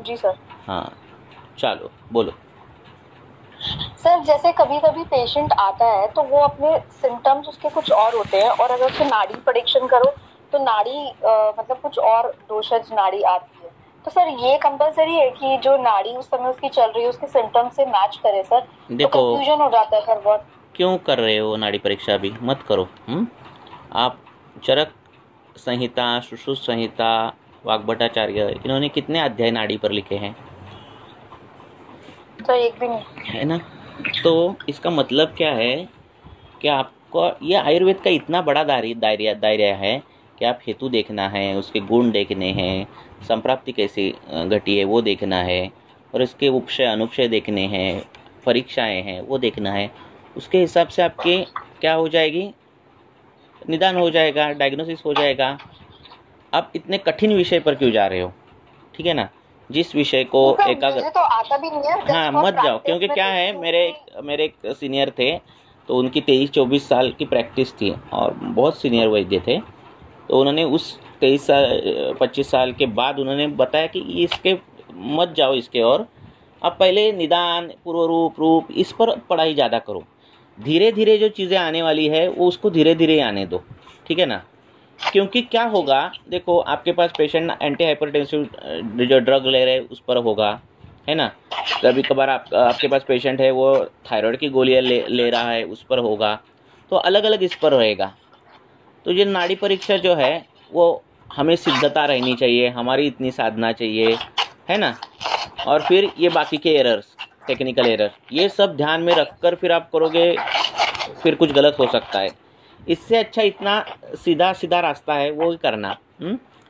जी sir. हाँ चलो बोलो। सर जैसे कभी कभी पेशेंट आता है तो वो अपने सिम्टम्स उसके कुछ और होते हैं, और अगर उससे नाड़ी परीक्षण करो तो नाड़ी मतलब कुछ और दोषज नाड़ी आती है। तो सर ये कंपलसरी है कि जो नाड़ी उस समय उसकी चल रही है उसके सिम्टम्स से मैच करे सर? तो देखो, कंफ्यूजन हो जाता है सर बहुत। क्यों कर रहे हो नाड़ी परीक्षा? अभी मत करो। आप चरक संहिता, सुश्रुत संहिता, वाग्भटाचार्य, इन्होंने कितने अध्याय नाड़ी पर लिखे हैं? सर एक भी नहीं। है ना? तो इसका मतलब क्या है कि आपको ये आयुर्वेद का इतना बड़ा दायरा है कि आप हेतु देखना है, उसके गुण देखने हैं, संप्राप्ति कैसी घटी है वो देखना है, और इसके उपशय अनुपशय देखने हैं, परीक्षाएं हैं वो देखना है। उसके हिसाब से आपके क्या हो जाएगी, निदान हो जाएगा, डायग्नोसिस हो जाएगा। आप इतने कठिन विषय पर क्यों जा रहे हो? ठीक है ना? जिस विषय को तो सर एकाग्र, मुझे तो आता भी नहीं है, हाँ जस्ट फॉर मत जाओ, प्रैक्टिस क्योंकि मैं क्या है, देखती हूँ मेरे कि। मेरे एक सीनियर थे, तो उनकी 23-24 साल की प्रैक्टिस थी और बहुत सीनियर वैद्य थे। तो उन्होंने उस 23 साल 25 साल के बाद उन्होंने बताया कि इसके मत जाओ इसके, और अब पहले निदान, पूर्व रूप, इस पर पढ़ाई ज़्यादा करो। धीरे धीरे जो चीज़ें आने वाली है वो उसको धीरे धीरे आने दो। ठीक है ना? क्योंकि क्या जी होगा, देखो आपके पास पेशेंट एंटी हाइपरटेंसिव जो ड्रग ले रहे हैं उस पर होगा, है ना? कभी कभार आपके पास पेशेंट है वो थायराइड की गोलियां ले रहा है, उस पर होगा। तो अलग अलग इस पर रहेगा। तो ये नाड़ी परीक्षा जो है वो हमें सिद्धता रहनी चाहिए, हमारी इतनी साधना चाहिए, है ना? और फिर ये बाकी के एरर्स, टेक्निकल एरर, ये सब ध्यान में रखकर फिर आप करोगे, फिर कुछ गलत हो सकता है। इससे अच्छा इतना सीधा सीधा रास्ता है वो ही करना।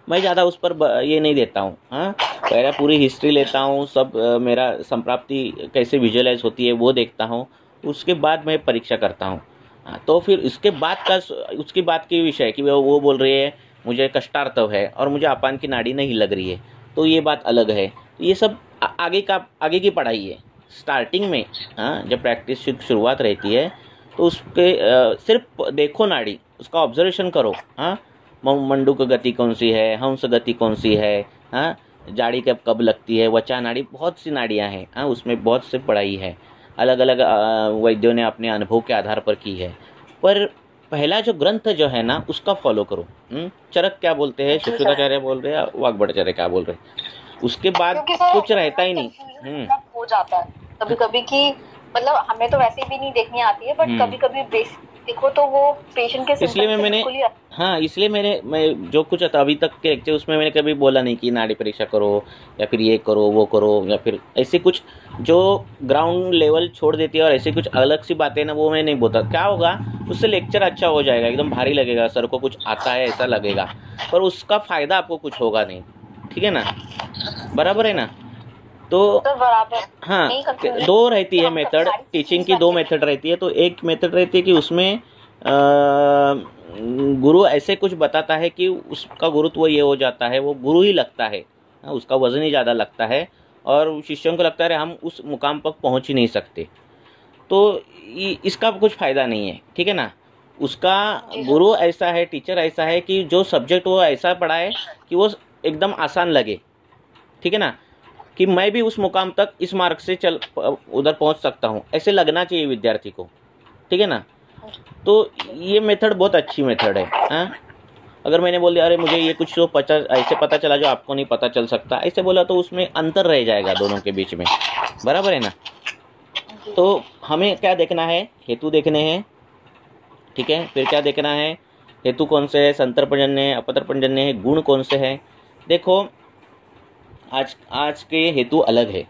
मैं ज़्यादा उस पर ये नहीं देता हूँ। हाँ, पहले पूरी हिस्ट्री लेता हूँ, सब मेरा संप्राप्ति कैसे विजुअलाइज होती है वो देखता हूँ, उसके बाद मैं परीक्षा करता हूँ। हाँ, तो फिर इसके बाद का उसकी बात की विषय कि वो बोल रही है मुझे कष्टार्तव है और मुझे अपान की नाड़ी नहीं लग रही है, तो ये बात अलग है। तो ये सब आगे की पढ़ाई है। स्टार्टिंग में, हाँ, जब प्रैक्टिस शुरुआत रहती है तो उसके सिर्फ देखो नाड़ी, उसका ऑब्जर्वेशन करो। हाँ, मंडूक गति कौन सी है, हंस गति कौन सी है, हाँ, जाड़ी कब कब लगती है, वचा नाड़ी, बहुत सी नाड़ियाँ हैं। हाँ, उसमें बहुत से पढ़ाई है, अलग अलग वैद्यों ने अपने अनुभव के आधार पर की है। पर पहला जो ग्रंथ जो है ना उसका फॉलो करो। चरक क्या बोलते हैं, जी सर। सुश्रुताचार्य बोल रहे हैं, वाग्भटाचार्य क्या बोल रहे हैं, उसके बाद क्योंकि सर कुछ रहता बहुत ही नहीं। कंफ्यूजन हम्म मतलब हो जाता है कभी कभी कि मतलब हमें तो वैसे भी नहीं देखनी आती है, बट हम्म कभी कभी बेसिक देखो तो वो पेशेंट के इसलिए सिम्टम्स मैं से मैंने बिल्कुल ही हाँ, इसलिए मैं जो कुछ अभी तक के लेक्चर उसमें मैंने कभी बोला नहीं कि नाड़ी परीक्षा करो या फिर ये करो वो करो, या फिर ऐसे कुछ जो ग्राउंड लेवल छोड़ देती है और ऐसे कुछ अलग सी बातें ना, वो मैं नहीं बोलता। क्या होगा, उससे लेक्चर अच्छा हो जाएगा, एकदम भारी लगेगा, सर को कुछ आता है ऐसा लगेगा, पर उसका फायदा आपको कुछ होगा नहीं। ठीक है ना? बराबर है ना? तो तो बराबर। हाँ, नहीं कंफ्यूजन दो रहती कि है हम मेथड, नाड़ी किस टीचिंग चीज की में दो अच्छे मेथड थे। रहती है। तो एक मेथड रहती है कि उसमें गुरु ऐसे कुछ बताता है कि उसका गुरुत्व ये हो जाता है, वो गुरु ही लगता है। हाँ, उसका वजन ही ज़्यादा लगता है और शिष्यों को लगता है हम उस मुकाम पर पहुंच ही नहीं सकते। तो इसका कुछ फ़ायदा नहीं है। ठीक है ना? उसका जी सर। गुरु ऐसा है, टीचर ऐसा है कि जो सब्जेक्ट वो ऐसा पढ़ाए कि वो एकदम आसान लगे। ठीक है ना? कि मैं भी उस मुकाम तक इस मार्ग से चल उधर पहुंच सकता हूं, ऐसे लगना चाहिए विद्यार्थी को। ठीक है ना? तो ये मेथड बहुत अच्छी मेथड है। हाँ? अगर मैंने बोल दिया अरे मुझे ये कुछ तो ऐसे पता चला जो आपको नहीं पता चल सकता, ऐसे बोला तो उसमें अंतर रह जाएगा दोनों के बीच में। बराबर है ना? जी तो हमें क्या देखना है, हेतु देखने हैं। ठीक है, फिर क्या देखना है, हेतु कौन से है, संतर्पजन्य है, अपतर्पजन्य है, गुण कौन से है। देखो, आज आज के हेतु अलग है,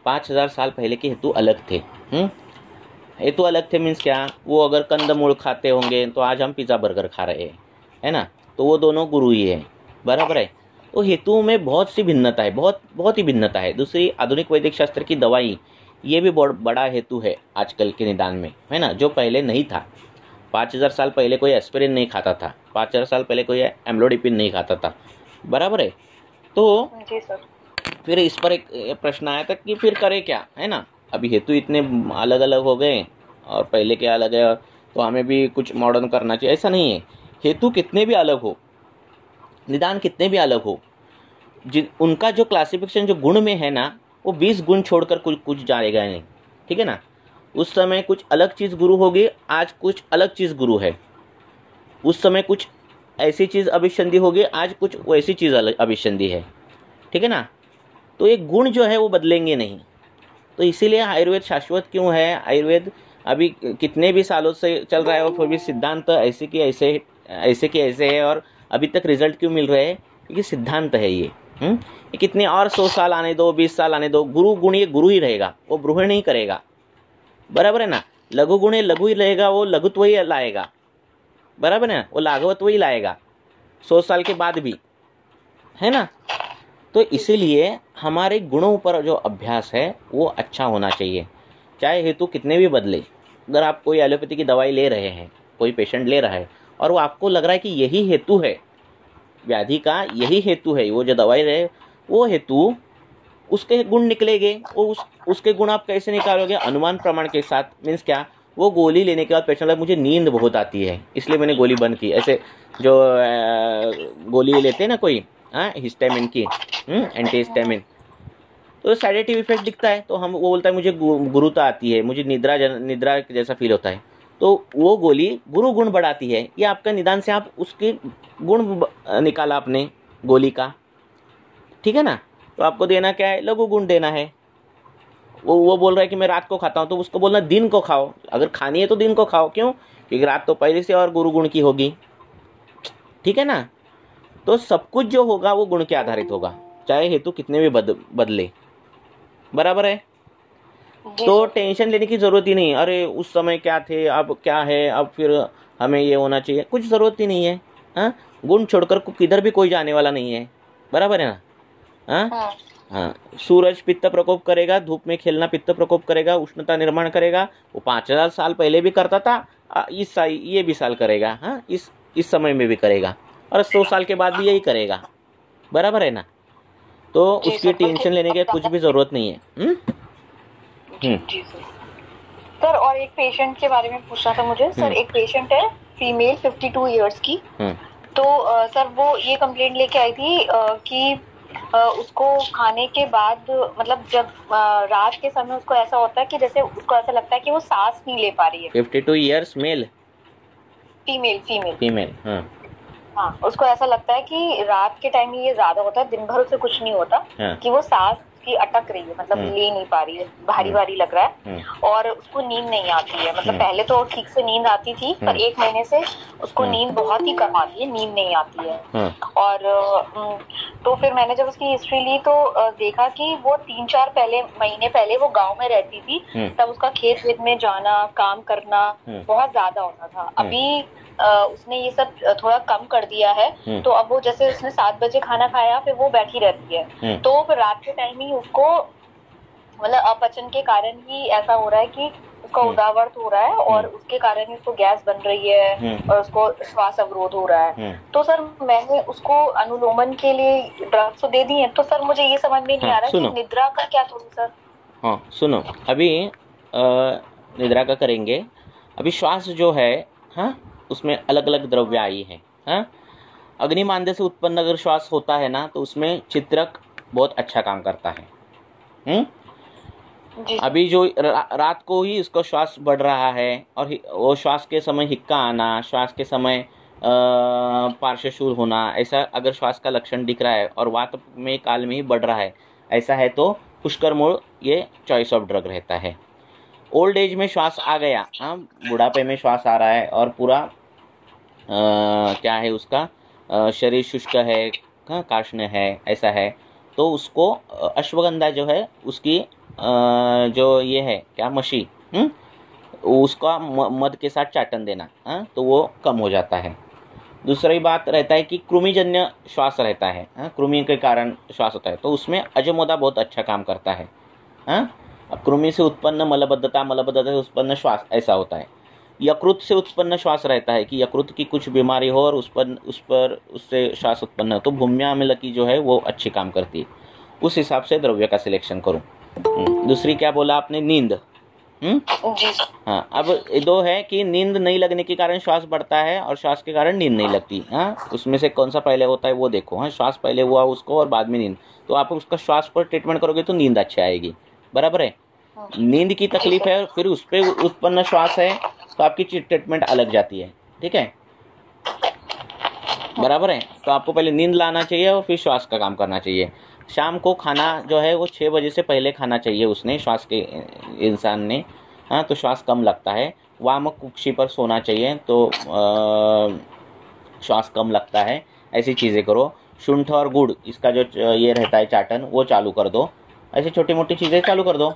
5,000 साल पहले के हेतु अलग थे। हेतु अलग थे मीन्स क्या, वो अगर कंदमूल खाते होंगे तो आज हम पिज़्ज़ा बर्गर खा रहे हैं, है ना? तो वो दोनों गुरु ही है। बराबर है? तो हेतुओं में बहुत सी भिन्नता है, बहुत बहुत ही भिन्नता है। दूसरी, आधुनिक वैदिक शास्त्र की दवाई, ये भी बहुत बड़ा हेतु है आजकल के निदान में, है ना? जो पहले नहीं था। 5,000 साल पहले कोई एस्पिरिन नहीं खाता था, 5,000 साल पहले कोई एम्लोडिपिन नहीं खाता था। बराबर है? तो जी सर। फिर इस पर एक प्रश्न आया था कि फिर करे क्या, है ना? अभी हेतु इतने अलग अलग हो गए और पहले के अलग है, तो हमें भी कुछ मॉडर्न करना चाहिए, ऐसा नहीं है। हेतु कितने भी अलग हो, निदान कितने भी अलग हो, उनका जो क्लासिफिकेशन जो गुण में है ना, वो 20 गुण छोड़कर कुछ जाएगा नहीं, ठीक है ना। उस समय कुछ अलग चीज़ गुरु होगी, आज कुछ अलग चीज़ गुरु है। उस समय कुछ ऐसी चीज़ अभिसंधि होगी, आज कुछ वैसी चीज़ अभिसंधि है, ठीक है ना। तो ये गुण जो है वो बदलेंगे नहीं। तो इसीलिए आयुर्वेद शाश्वत क्यों है। आयुर्वेद अभी कितने भी सालों से चल रहा है और फिर भी सिद्धांत ऐसे के ऐसे है, और अभी तक रिजल्ट क्यों मिल रहे हैं, क्योंकि सिद्धांत है ये। कितने और 100 साल आने दो, 20 साल आने दो, गुरु गुण ये गुरु ही रहेगा, वो ब्रूह नहीं करेगा, बराबर है ना। लघु गुण लघु ही रहेगा, वो लघुत्व ही लाएगा, बराबर है ना, वो लाघवत्व ही लाएगा 100 साल के बाद भी, है ना। तो इसीलिए हमारे गुणों पर जो अभ्यास है वो अच्छा होना चाहिए, चाहे हेतु कितने भी बदले। अगर आप कोई एलोपैथी की दवाई ले रहे हैं, कोई पेशेंट ले रहा है और वो आपको लग रहा है कि यही हेतु है व्याधि का, यही हेतु है, वो जो दवाई रहे वो हेतु, उसके गुण निकलेंगे। वो उसके गुण आप कैसे निकालोगे, अनुमान प्रमाण के साथ। मीन्स क्या, वो गोली लेने के बाद पेशेंट मुझे नींद बहुत आती है इसलिए मैंने गोली बंद की, ऐसे जो गोली लेते हैं ना कोई हिस्टामिन की, एंटी हिस्टामिन, तो सैडेटिव इफेक्ट दिखता है, तो हम वो बोलता है मुझे गुरुता आती है, मुझे निद्रा जैसा फील होता है, तो वो गोली गुरु गुण बढ़ाती है। ये आपका निदान से आप उसके गुण निकाला आपने गोली का, ठीक है ना। तो आपको देना क्या है, लघु गुण देना है। वो बोल रहा है कि मैं रात को खाता हूँ, तो उसको बोलना दिन को खाओ, अगर खानी है तो दिन को खाओ। क्यों, क्योंकि रात तो पहले से और गुरु गुण की होगी, ठीक है ना। तो सब कुछ जो होगा वो गुण के आधारित होगा, चाहे हेतु कितने भी बदले, बराबर है। तो टेंशन लेने की जरूरत ही नहीं, अरे उस समय क्या थे अब क्या है, अब फिर हमें ये होना चाहिए, कुछ जरूरत ही नहीं है। गुण छोड़कर किधर भी कोई जाने वाला नहीं है, बराबर है ना। हाँ, सूरज पित्त प्रकोप करेगा, धूप में खेलना पित्त प्रकोप करेगा, उष्णता निर्माण करेगा। वो 5000 साल पहले भी करता था, ये भी साल करेगा, इस समय में भी करेगा, और 100 साल के बाद भी यही करेगा, बराबर है ना। तो उसकी टेंशन लेने की कुछ भी जरूरत नहीं है। जी सर, और एक पेशेंट के बारे में पूछना था मुझे सर। एक पेशेंट है फीमेल 52 इयर्स की, तो सर वो ये कंप्लेंट लेके आई थी कि उसको खाने के बाद, मतलब जब रात के समय उसको ऐसा होता है कि जैसे उसको ऐसा लगता है कि वो सांस नहीं ले पा रही है। 52 इयर्स मेल, फीमेल हाँ, उसको ऐसा लगता है कि रात के टाइम में ये ज्यादा होता है, दिन भर उसे कुछ नहीं होता, कि वो सांस की अटक रही है, मतलब ले नहीं पा रही है, भारी भारी लग रहा है, और उसको नींद नहीं आती है। मतलब पहले तो ठीक से नींद आती थी, पर 1 महीने से उसको नींद बहुत ही कम आती है, नींद नहीं आती है। और तो फिर मैंने जब उसकी हिस्ट्री ली तो देखा कि वो 3-4 महीने पहले वो गाँव में रहती थी, तब उसका खेत वेत में जाना, काम करना बहुत ज्यादा होता था। अभी उसने ये सब थोड़ा कम कर दिया है, तो अब वो जैसे उसने 7 बजे खाना खाया, फिर वो बैठी रहती है, तो फिर रात के टाइम ही उसको मतलब अपचन के कारण ही ऐसा हो रहा है कि उसका उदावर्त हो रहा है, और उसके कारण ही उसको गैस बन रही है, और उसको श्वास अवरोध हो रहा है। तो सर मैंने उसको अनुलोमन के लिए ड्रग्स तो दे दी है, तो सर मुझे ये समझ में नहीं आ रहा कि निद्रा का क्या करूं सर। हाँ सुनो, अभी निद्रा का करेंगे। अभी श्वास जो है, उसमें अलग अलग द्रव्य आई है। अग्निमांद्य से उत्पन्न अगर श्वास होता है ना, तो उसमें चित्रक बहुत अच्छा काम करता है। अभी जो रात को ही उसका श्वास बढ़ रहा है, और वो श्वास के समय हिक्का आना, श्वास के समय पार्श्वशूल होना, ऐसा अगर श्वास का लक्षण दिख रहा है और वात में काल में ही बढ़ रहा है, ऐसा है तो पुष्कर मूल ये चॉइस ऑफ ड्रग रहता है। ओल्ड एज में श्वास आ गया, बुढ़ापे में श्वास आ रहा है और पूरा क्या है उसका शरीर शुष्क है, कार्ष्ण है, ऐसा है, तो उसको अश्वगंधा जो है उसकी जो ये है क्या मशी, उसका मध के साथ चाटन देना, तो वो कम हो जाता है। दूसरी बात रहता है कि कृमिजन्य श्वास रहता है, कृमि के कारण श्वास होता है, तो उसमें अजमोदा बहुत अच्छा काम करता है। अब कृमि से उत्पन्न मलबद्धता, मलबद्धता से उत्पन्न श्वास, ऐसा होता है। यकृत से उत्पन्न श्वास रहता है कि यकृत की कुछ बीमारी हो और उससे श्वास उत्पन्न हो, तो भूम्याम्ल की जो है वो अच्छी काम करती है। उस हिसाब से द्रव्य का सिलेक्शन करूं। दूसरी क्या बोला आपने, नींद। जी सर। हाँ, अब दो है कि नींद नहीं लगने के कारण श्वास बढ़ता है और श्वास के कारण नींद नहीं लगती। हाँ, उसमें से कौन सा पहले होता है वो देखो। हाँ, श्वास पहले हुआ उसको और बाद में नींद, तो आप उसका श्वास पर ट्रीटमेंट करोगे तो नींद अच्छी आएगी, बराबर है। नींद की जी तकलीफ सर। है फिर उस पर उत्पन्न श्वास है तो आपकी ट्रीटमेंट अलग जाती है, ठीक है, बराबर है। तो आपको पहले नींद लाना चाहिए और फिर श्वास का काम करना चाहिए। शाम को खाना जो है वो 6 बजे से पहले खाना चाहिए उसने, श्वास के इंसान ने। हाँ, तो श्वास कम लगता है। वाम कुक्षी पर सोना चाहिए तो श्वास कम लगता है। ऐसी चीज़ें करो। शुंठ और गुड़ इसका जो ये रहता है चाटन वो चालू कर दो। ऐसी छोटी मोटी चीज़ें चालू कर दो।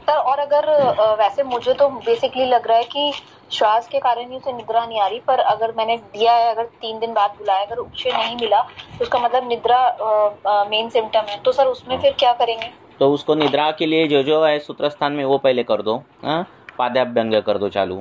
सर और अगर वैसे मुझे तो बेसिकली लग रहा है कि श्वास के कारण ही उसे निद्रा नहीं आ रही, पर अगर मैंने दिया है, अगर 3 दिन बाद बुलाया, अगर उपशय नहीं मिला तो उसका मतलब निद्रा मेन सिम्टम है, तो सर उसमें फिर क्या करेंगे? तो उसको निद्रा के लिए जो है सूत्रस्थान में वो पहले कर दो। हाँ, पाद्याभ्यंग कर दो चालू।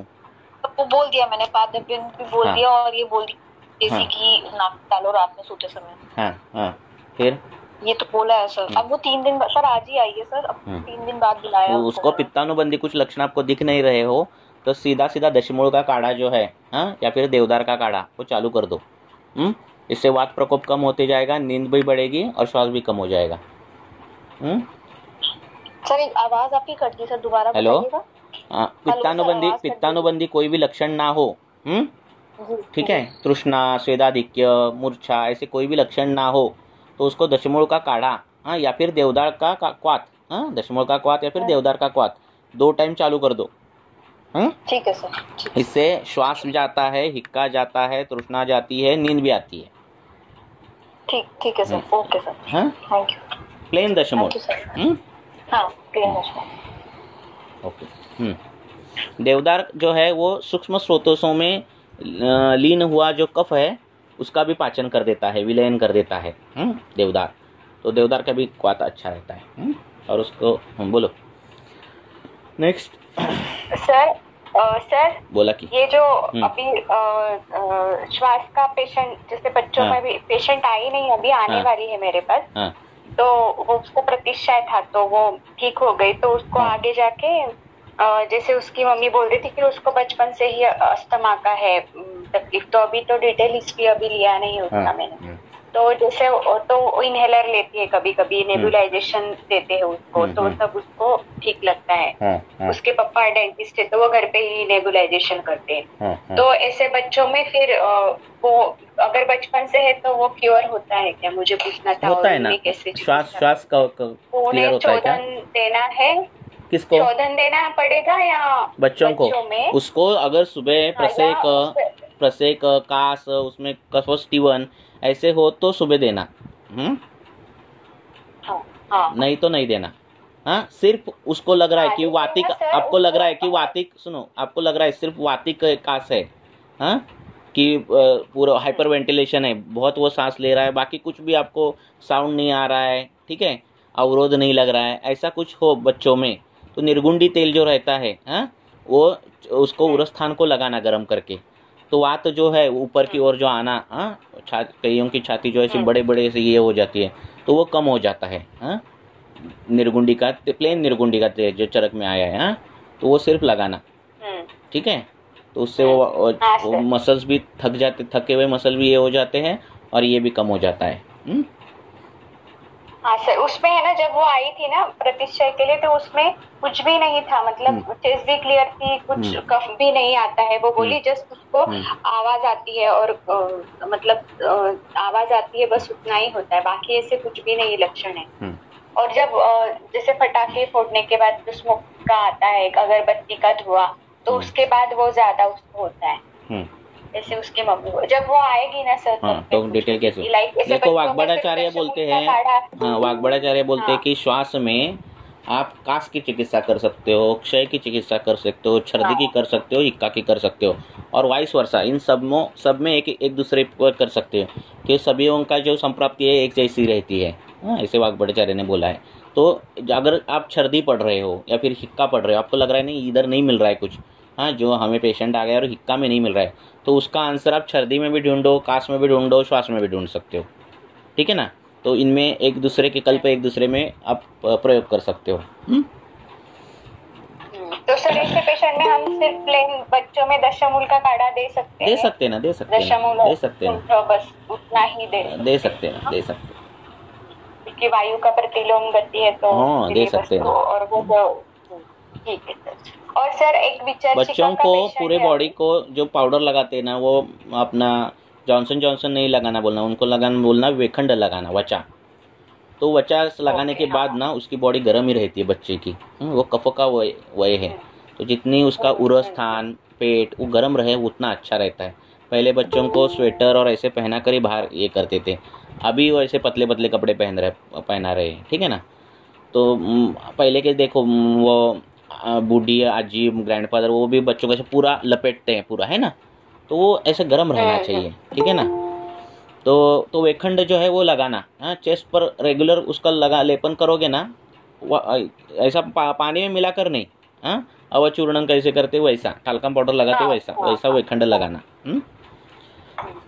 तो वो बोल दिया मैंने, पाद्याभ्यंग भी बोल दिया और ये बोल दिया देसी घी नाक डालो रात में सोते समय। हाँ हाँ, फिर ये तो बोला है सर। अब वो 3 दिन सर आज ही आई है सर, अब 3 दिन बाद बुलाया उसको पित्तानुबंधी कुछ लक्षण आपको दिख नहीं रहे हो तो सीधा सीधा दशमूल का काढ़ा जो है, हाँ, या फिर देवदार का काढ़ा वो चालू कर दो। इससे वात प्रकोप कम होते जाएगा, नींद भी बढ़ेगी और श्वास भी कम हो जाएगा। सर एक आवाज आपकी कट गई सर, दोबारा बताइएगा। पित्तानुबंधी कोई भी लक्षण ना हो, ठीक है, तृष्णा, स्वेदाधिक्य, मूर्छा, ऐसे कोई भी लक्षण ना हो तो उसको दशमूल का काढ़ा, हाँ, या फिर देवदार का क्वाथ, हाँ, दशमूल का क्वाथ या फिर देवदार का क्वाथ 2 टाइम चालू कर दो। ठीक है सर। इससे श्वास जाता है, हिक्का जाता है, तृष्णा जाती है, नींद भी आती है। ठीक है सर। Okay sir. हाँ, थैंक यू। प्लेन दशमूल। हाँ, प्लेन दशमूल। ओके। देवदार जो है वो सूक्ष्म स्रोतों में लीन हुआ जो कफ है उसका भी पाचन कर देता है, विलयन कर देता है देवदार। तो देवदार का भी क्वाथ अच्छा रहता है। और उसको बोलो नेक्स्ट। सर बोला कि ये जो अभी श्वास का पेशेंट, जैसे बच्चों में भी पेशेंट आई नहीं, अभी आने वाली है मेरे पास, तो वो उसको प्रतिष्ठा था तो वो ठीक हो गई, तो उसको आगे जाके जैसे उसकी मम्मी बोल रही थी कि उसको बचपन से ही अस्थमा का है तकलीफ, तो अभी तो डिटेल हिस्ट्री अभी लिया नहीं उसका मैंने, तो जैसे तो इनहेलर लेती है, कभी कभी नेबुलाइजेशन देते हैं उसको, तो तब उसको ठीक लगता है। उसके पापा डेंटिस्ट है तो वो घर पे ही नेबुलाइजेशन करते हैं। तो ऐसे बच्चों में फिर वो अगर बचपन से है तो वो क्योर होता है क्या, मुझे पूछना था। होता है ना, श्वास का क्लियर होता है क्या? चोदन देना है, किसको चोदन देना पड़ेगा या बच्चों को? उसको अगर सुबह प्रसेक कास उसमें कफोस्टीवन ऐसे हो तो सुबह देना, नहीं तो नहीं देना। हाँ, सिर्फ उसको लग रहा है कि वातिक, आपको लग रहा है कि वातिक, सुनो, आपको लग रहा है सिर्फ वातिक कास है, हाँ, कि पूरा हाइपर वेंटिलेशन है, बहुत वो सांस ले रहा है, बाकी कुछ भी आपको साउंड नहीं आ रहा है, ठीक है, अवरोध नहीं लग रहा है, ऐसा कुछ हो बच्चों में तो निर्गुंडी तेल जो रहता है, हाँ, वो उसको उरस्थान को लगाना गर्म करके, तो वात जो है ऊपर की ओर जो आना, हाँ, कईयों की छाती जो है बड़े बड़े से ये हो जाती है तो वो कम हो जाता है। हाँ, निर्गुंडी का प्लेन निर्गुंडी का तेल जो चरक में आया है, हाँ, तो वो सिर्फ लगाना, ठीक है, तो उससे वो मसल्स भी थक जाते, थके हुए मसल भी ये हो जाते हैं और ये भी कम हो जाता है। हाँ सर, उसमें है ना, जब वो आई थी ना प्रतिष्ठा के लिए तो उसमें कुछ भी नहीं था, मतलब चेस्ट भी क्लियर थी, कुछ कफ भी नहीं आता है, वो बोली जस्ट उसको आवाज आती है और मतलब आवाज आती है, बस उतना ही होता है, बाकी ऐसे कुछ भी नहीं लक्षण है। और जब जैसे पटाखे फोड़ने के बाद जो स्मोक का आता है, अगरबत्ती का धुआं, तो उसके बाद वो ज्यादा उसको होता है। जैसे उसकी मम्मी जब वो आएगी ना सर, तो डिटेल कैसे देखो, वाग्भटाचार्य बोलते हैं, हाँ, वाग्भटाचार्य बोलते हैं कि श्वास में आप कास की चिकित्सा कर सकते हो, क्षय की चिकित्सा कर सकते हो, छर्दी की कर सकते हो, हिक्का की कर सकते हो, और वाइस वर्सा, इन सब में एक दूसरे को कर सकते हो कि सभी का जो संप्राप्ति है एक जैसी रहती है। हाँ, ऐसे वाग्भटाचार्य ने बोला है। तो अगर आप छर्दी पढ़ रहे हो या फिर हिक्का पढ़ रहे हो, आपको लग रहा है नहीं इधर नहीं मिल रहा है कुछ, हाँ, जो हमें पेशेंट आ गया और हिक्का में नहीं मिल रहा है, तो उसका आंसर आप छर्दी में भी ढूंढो, कास में भी ढूंढो, श्वास में भी ढूंढ सकते हो, ठीक है ना। तो इनमें एक दूसरे के कल्प एक दूसरे में आप प्रयोग कर सकते हो। में हम सिर्फ प्लेन बच्चों में दशमूल का काढ़ा दे सकते हैं? दे सकते हैं ना, दे सकते दशमूल हैं, दे सकते हैं, बस उतना ही दे सकते हैं, दे सकते हैं, क्योंकि वायु का प्रतिलोम गति है तो हाँ दे सकते हैं। और वो ठीक है सर। और सर एक विचार बच्चों को पूरे बॉडी को जो पाउडर लगाते हैं ना, वो अपना जॉनसन नहीं लगाना बोलना, उनको लगाना बोलना वेखंड लगाना, वचा। तो वचा लगाने के बाद ना उसकी बॉडी गर्म ही रहती है बच्चे की, वो कफ का वय है, तो जितनी उसका उरस स्थान पेट वो गर्म रहे उतना अच्छा रहता है। पहले बच्चों को स्वेटर और ऐसे पहना कर ही बाहर ये करते थे, अभी वो ऐसे पतले पतले कपड़े पहना रहे हैं, ठीक है ना। तो पहले के देखो वो बूढ़ी आजी ग्रैंडफादर वो भी बच्चों को ऐसे पूरा लपेटते हैं पूरा, है ना, तो वो ऐसे गर्म रहना चाहिए, ठीक है ना। तो वेखंड जो है वो लगाना, हाँ, चेस्ट पर रेगुलर उसका लेपन करोगे ना, ऐसा पानी में मिलाकर नहीं, हाँ, अवचूर्णन कैसे करते वैसा, टाल्कम पाउडर लगाते वैसा वेखंड लगाना।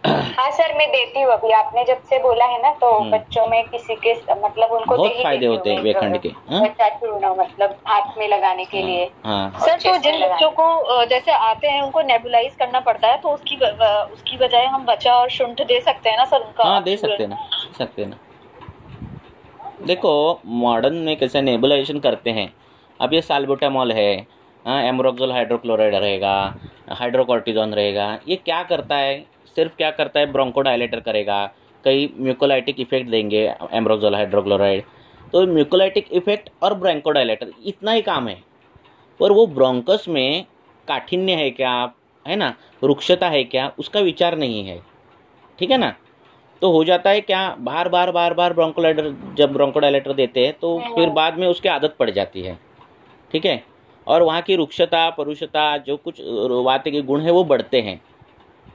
हाँ सर मैं देती हूँ अभी, आपने जब से बोला है ना, तो बच्चों में किसी के मतलब उनको बहुत फायदे होते हैं वेखंड के, मतलब हाथ में लगाने के लिए। सर तो जिन बच्चों को जैसे आते हैं उनको नेबुलाइज करना पड़ता है, तो उसकी बजाय हम बचा और शुंठ दे सकते हैं ना सर उनका? हाँ दे सकते हैं ना, देखो मॉडर्न में कैसे नेबुलाइजेशन करते हैं। अब ये साल्बुटामॉल है, एमरोक्सोल हाइड्रोक्लोराइड रहेगा, हाइड्रोकॉर्टिजोन रहेगा, ये क्या करता है, सिर्फ क्या करता है, ब्रोंकोडायलेटर करेगा, कई म्यूकोलाइटिक इफेक्ट देंगे एमरोक्सोल हाइड्रोक्लोराइड, तो म्यूकोलाइटिक इफेक्ट और ब्रोंकोडायलेटर इतना ही काम है। पर वो ब्रोंकस में काठिन्य है क्या, है ना, रुक्षता है क्या, उसका विचार नहीं है, ठीक है ना। तो हो जाता है क्या, बार बार ब्रोंकोडायलेटर देते हैं तो फिर बाद में उसकी आदत पड़ जाती है, ठीक है, और वहाँ की रुक्षता परुषता जो कुछ वात के गुण है वो बढ़ते हैं।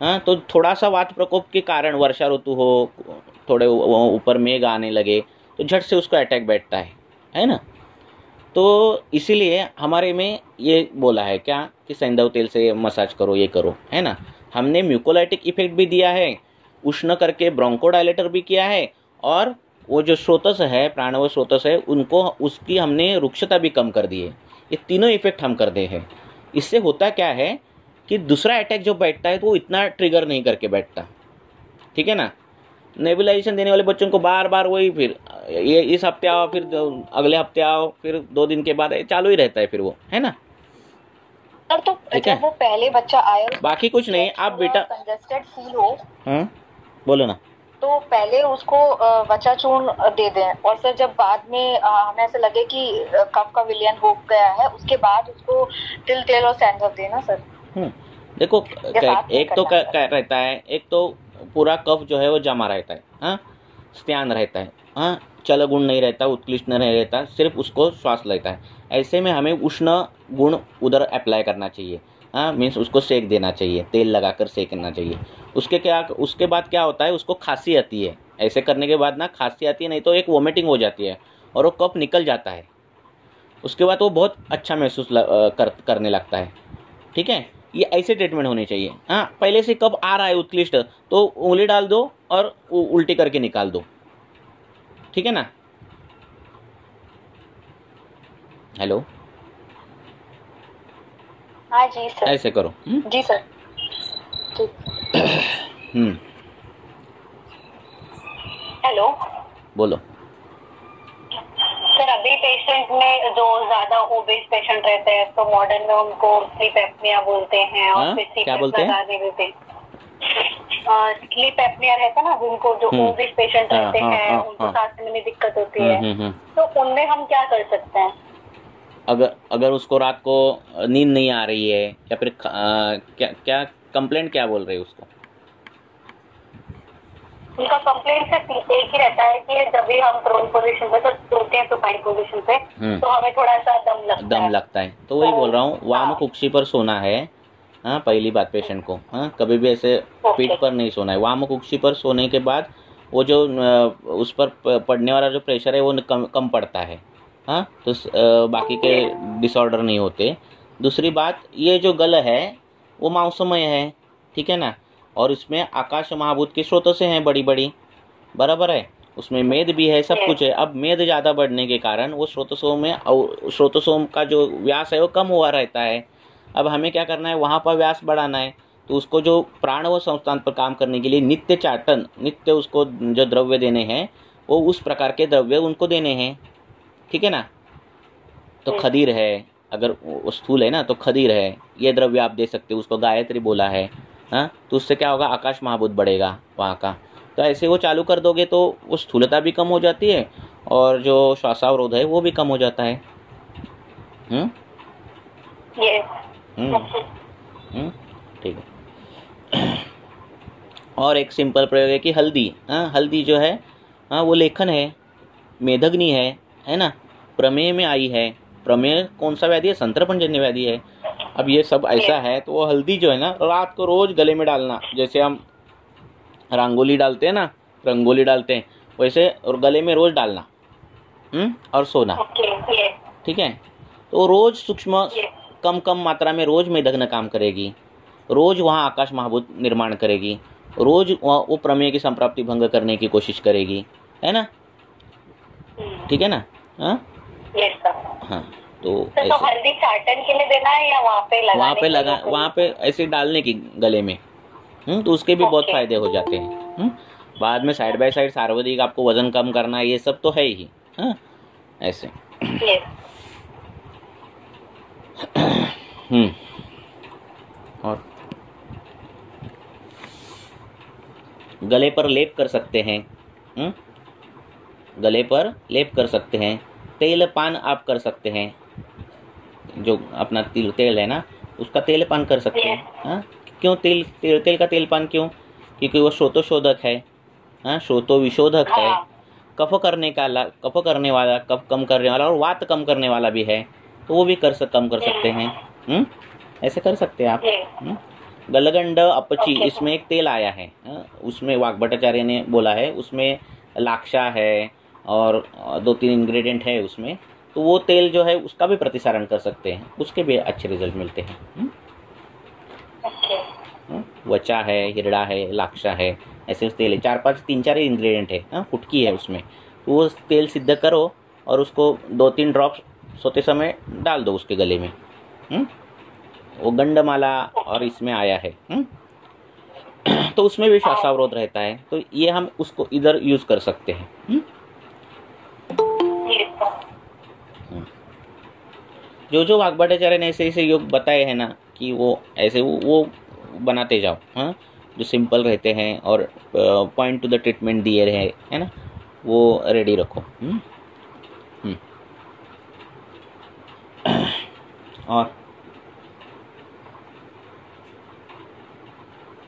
हाँ, तो थोड़ा सा वात प्रकोप के कारण वर्षा ऋतु हो, थोड़े ऊपर मेघ आने लगे तो झट से उसको अटैक बैठता है ना। तो इसीलिए हमारे में ये बोला है क्या कि सैंधव तेल से मसाज करो, ये करो, है ना। हमने म्यूकोलाइटिक इफेक्ट भी दिया है, उष्ण करके ब्रोंकोडायलेटर भी किया है, और वो जो स्रोतस है, प्राणव स्रोतस है, उनको उसकी हमने रुक्षता भी कम कर दी है। ये तीनों इफेक्ट हम कर दे हैं। इससे होता क्या है कि दूसरा अटैक जो बैठता है तो वो इतना ट्रिगर नहीं करके बैठता, ठीक है ना। नेबुलाइजेशन देने वाले बच्चों को बार बार वही, फिर ये इस हफ्ते आओ, फिर अगले हफ्ते आओ, फिर 2 दिन के बाद चालू ही रहता है फिर वो, है ना। तो जब वो पहले बच्चा आया, बाकी कुछ नहीं, आप बेटा कंजेस्टेड फील हो, हाँ बोलो ना, तो पहले उसको बच्चा चूर्ण दे दें, और सर जब बाद में हमें ऐसा लगे कि कफ का विलयन हो गया है, उसके बाद उसको तिल तेल और सैंधव देना सर। देखो एक तो रहता है, एक तो पूरा कफ जो है वो जमा रहता है, हाँ, स्त्यान रहता है, हाँ, चल गुण नहीं रहता, उत्कृष्ट नहीं रहता, सिर्फ उसको श्वास लेता है। ऐसे में हमें उष्ण गुण उधर अप्लाई करना चाहिए, हाँ, मीन्स उसको सेक देना चाहिए, तेल लगाकर सेकना चाहिए। उसके बाद क्या होता है, उसको खांसी आती है, ऐसे करने के बाद ना खांसी आती है, नहीं तो एक वोमिटिंग हो जाती है और वो कफ निकल जाता है। उसके बाद वो बहुत अच्छा महसूस करने लगता है, ठीक है। ये ऐसे ट्रीटमेंट होनी चाहिए। हाँ, पहले से कब आ रहा है उत्कृष्ट, तो उंगली डाल दो और उल्टी करके निकाल दो, ठीक है ना। हेलो, हाँ जी सर, ऐसे करो। जी सर, हेलो, बोलो सर। अभी पेशेंट में जो ज्यादा ओबेस पेशेंट रहते हैं तो मॉडर्न में उनको स्लीप एपनिया बोलते हैं, और फिर क्या बोलते हैं, स्लीप एपनिया रहता है ना, जिनको जो ओबेस पेशेंट रहते हैं उनको सांस लेने में दिक्कत होती है, तो उनमें हम क्या कर सकते हैं? अगर उसको रात को नींद नहीं आ रही है, या फिर क्या कंप्लेंट क्या बोल रहे हैं उसको? उनका कंप्लेंट सिर्फ एक ही रहता है कि जब भी हम प्रोन पोजीशन पे सोते हैं, सुपाइन पोजीशन पे, तो हमें थोड़ा सा दम लगता है। तो वही बोल रहा हूँ, वामक उक्षी पर सोना है, हाँ, पहली बात पेशेंट को, हाँ, कभी भी ऐसे पीठ पर नहीं सोना है। वामक उक्षी पर सोने के बाद वो जो उस पर पड़ने वाला जो प्रेशर है वो कम पड़ता है, हाँ, तो बाकी के डिसऑर्डर नहीं होते। दूसरी बात, ये जो गल है वो मांसमय है, ठीक है ना, और इसमें आकाश महाभूत के स्रोत से हैं बड़ी बड़ी, बराबर है, उसमें मेद भी है, सब कुछ है। अब मेद ज़्यादा बढ़ने के कारण वो स्रोतसों में, और स्रोतसों का जो व्यास है वो कम हुआ रहता है। अब हमें क्या करना है, वहाँ पर व्यास बढ़ाना है। तो उसको जो प्राणव संस्थान पर काम करने के लिए नित्य चाटन, नित्य उसको जो द्रव्य देने हैं वो उस प्रकार के द्रव्य उनको देने हैं, ठीक है ना। तो खदीर है, अगर वो स्थूल है ना तो खदीर है, ये द्रव्य आप दे सकते हो, उसको गायत्री बोला है। हाँ, तो उससे क्या होगा, आकाश महाभूत बढ़ेगा वहाँ का। तो ऐसे वो चालू कर दोगे तो वो स्थूलता भी कम हो जाती है और जो श्वासावरोध है वो भी कम हो जाता है। ठीक है। और एक सिंपल प्रयोग है कि हल्दी, हल्दी जो है वो लेखन है, मेधग्नि है ना, प्रमेय में आई है। प्रमेय कौन सा व्याधि है, संतर्पणजन्य व्याधि है। अब ये सब ऐसा है तो वो हल्दी जो है ना रात को रोज गले में डालना, जैसे हम रंगोली डालते हैं ना, रंगोली डालते हैं वैसे, और गले में रोज डालना और सोना, ठीक है। तो रोज सूक्ष्म कम कम मात्रा में रोज मेधग्न काम करेगी, रोज वहाँ आकाश महाभूत निर्माण करेगी, रोज वो प्रमेय की संप्राप्ति भंग करने की कोशिश करेगी, है ना, ठीक है ना। हाँ तो ऐसे हल्दी चाटन के लिए देना है या वहाँ पे ऐसे डालने की गले में, तो उसके भी बहुत फायदे हो जाते हैं। बाद में साइड बाय साइड सार्वधिक आपको वजन कम करना है, ये सब तो है ही। ऐसे और गले पर लेप कर सकते हैं, गले पर लेप कर सकते हैं। तेल पान आप कर सकते हैं, जो अपना तेल है ना उसका तेल पान कर सकते हैं। क्यों तेल का तेल पान क्यों, क्योंकि वो श्रोतोशोधक है, श्रोतो विशोधक है, कफ करने वाला, कफ कम करने वाला और वात कम करने वाला भी है, तो वो भी कम कर सकते हैं। ऐसे कर सकते हैं आप। गलगंड अपची, इसमें एक तेल आया है, उसमें वाग्भट्टाचार्य ने बोला है, उसमें लाक्षा है और 2-3 इंग्रेडिएंट है उसमें, तो वो तेल जो है उसका भी प्रतिसारण कर सकते हैं, उसके भी अच्छे रिजल्ट मिलते हैं। वचा है, हिरड़ा है, लाक्षा है, ऐसे तेल है, 3-4 इंग्रेडिएंट है, फुटकी है उसमें। तो वो तेल सिद्ध करो और उसको 2-3 ड्रॉप्स सोते समय डाल दो उसके गले में। वो गंडमाला और इसमें आया है, तो उसमें भी श्वासावरोध रहता है, तो ये हम उसको इधर यूज कर सकते हैं। जो वाग्भट्टाचार्य ने ऐसे योग बताए हैं ना कि वो ऐसे वो बनाते जाओ, जो सिंपल रहते हैं और पॉइंट टू द ट्रीटमेंट दिए रहे, है ना, वो रेडी रखो।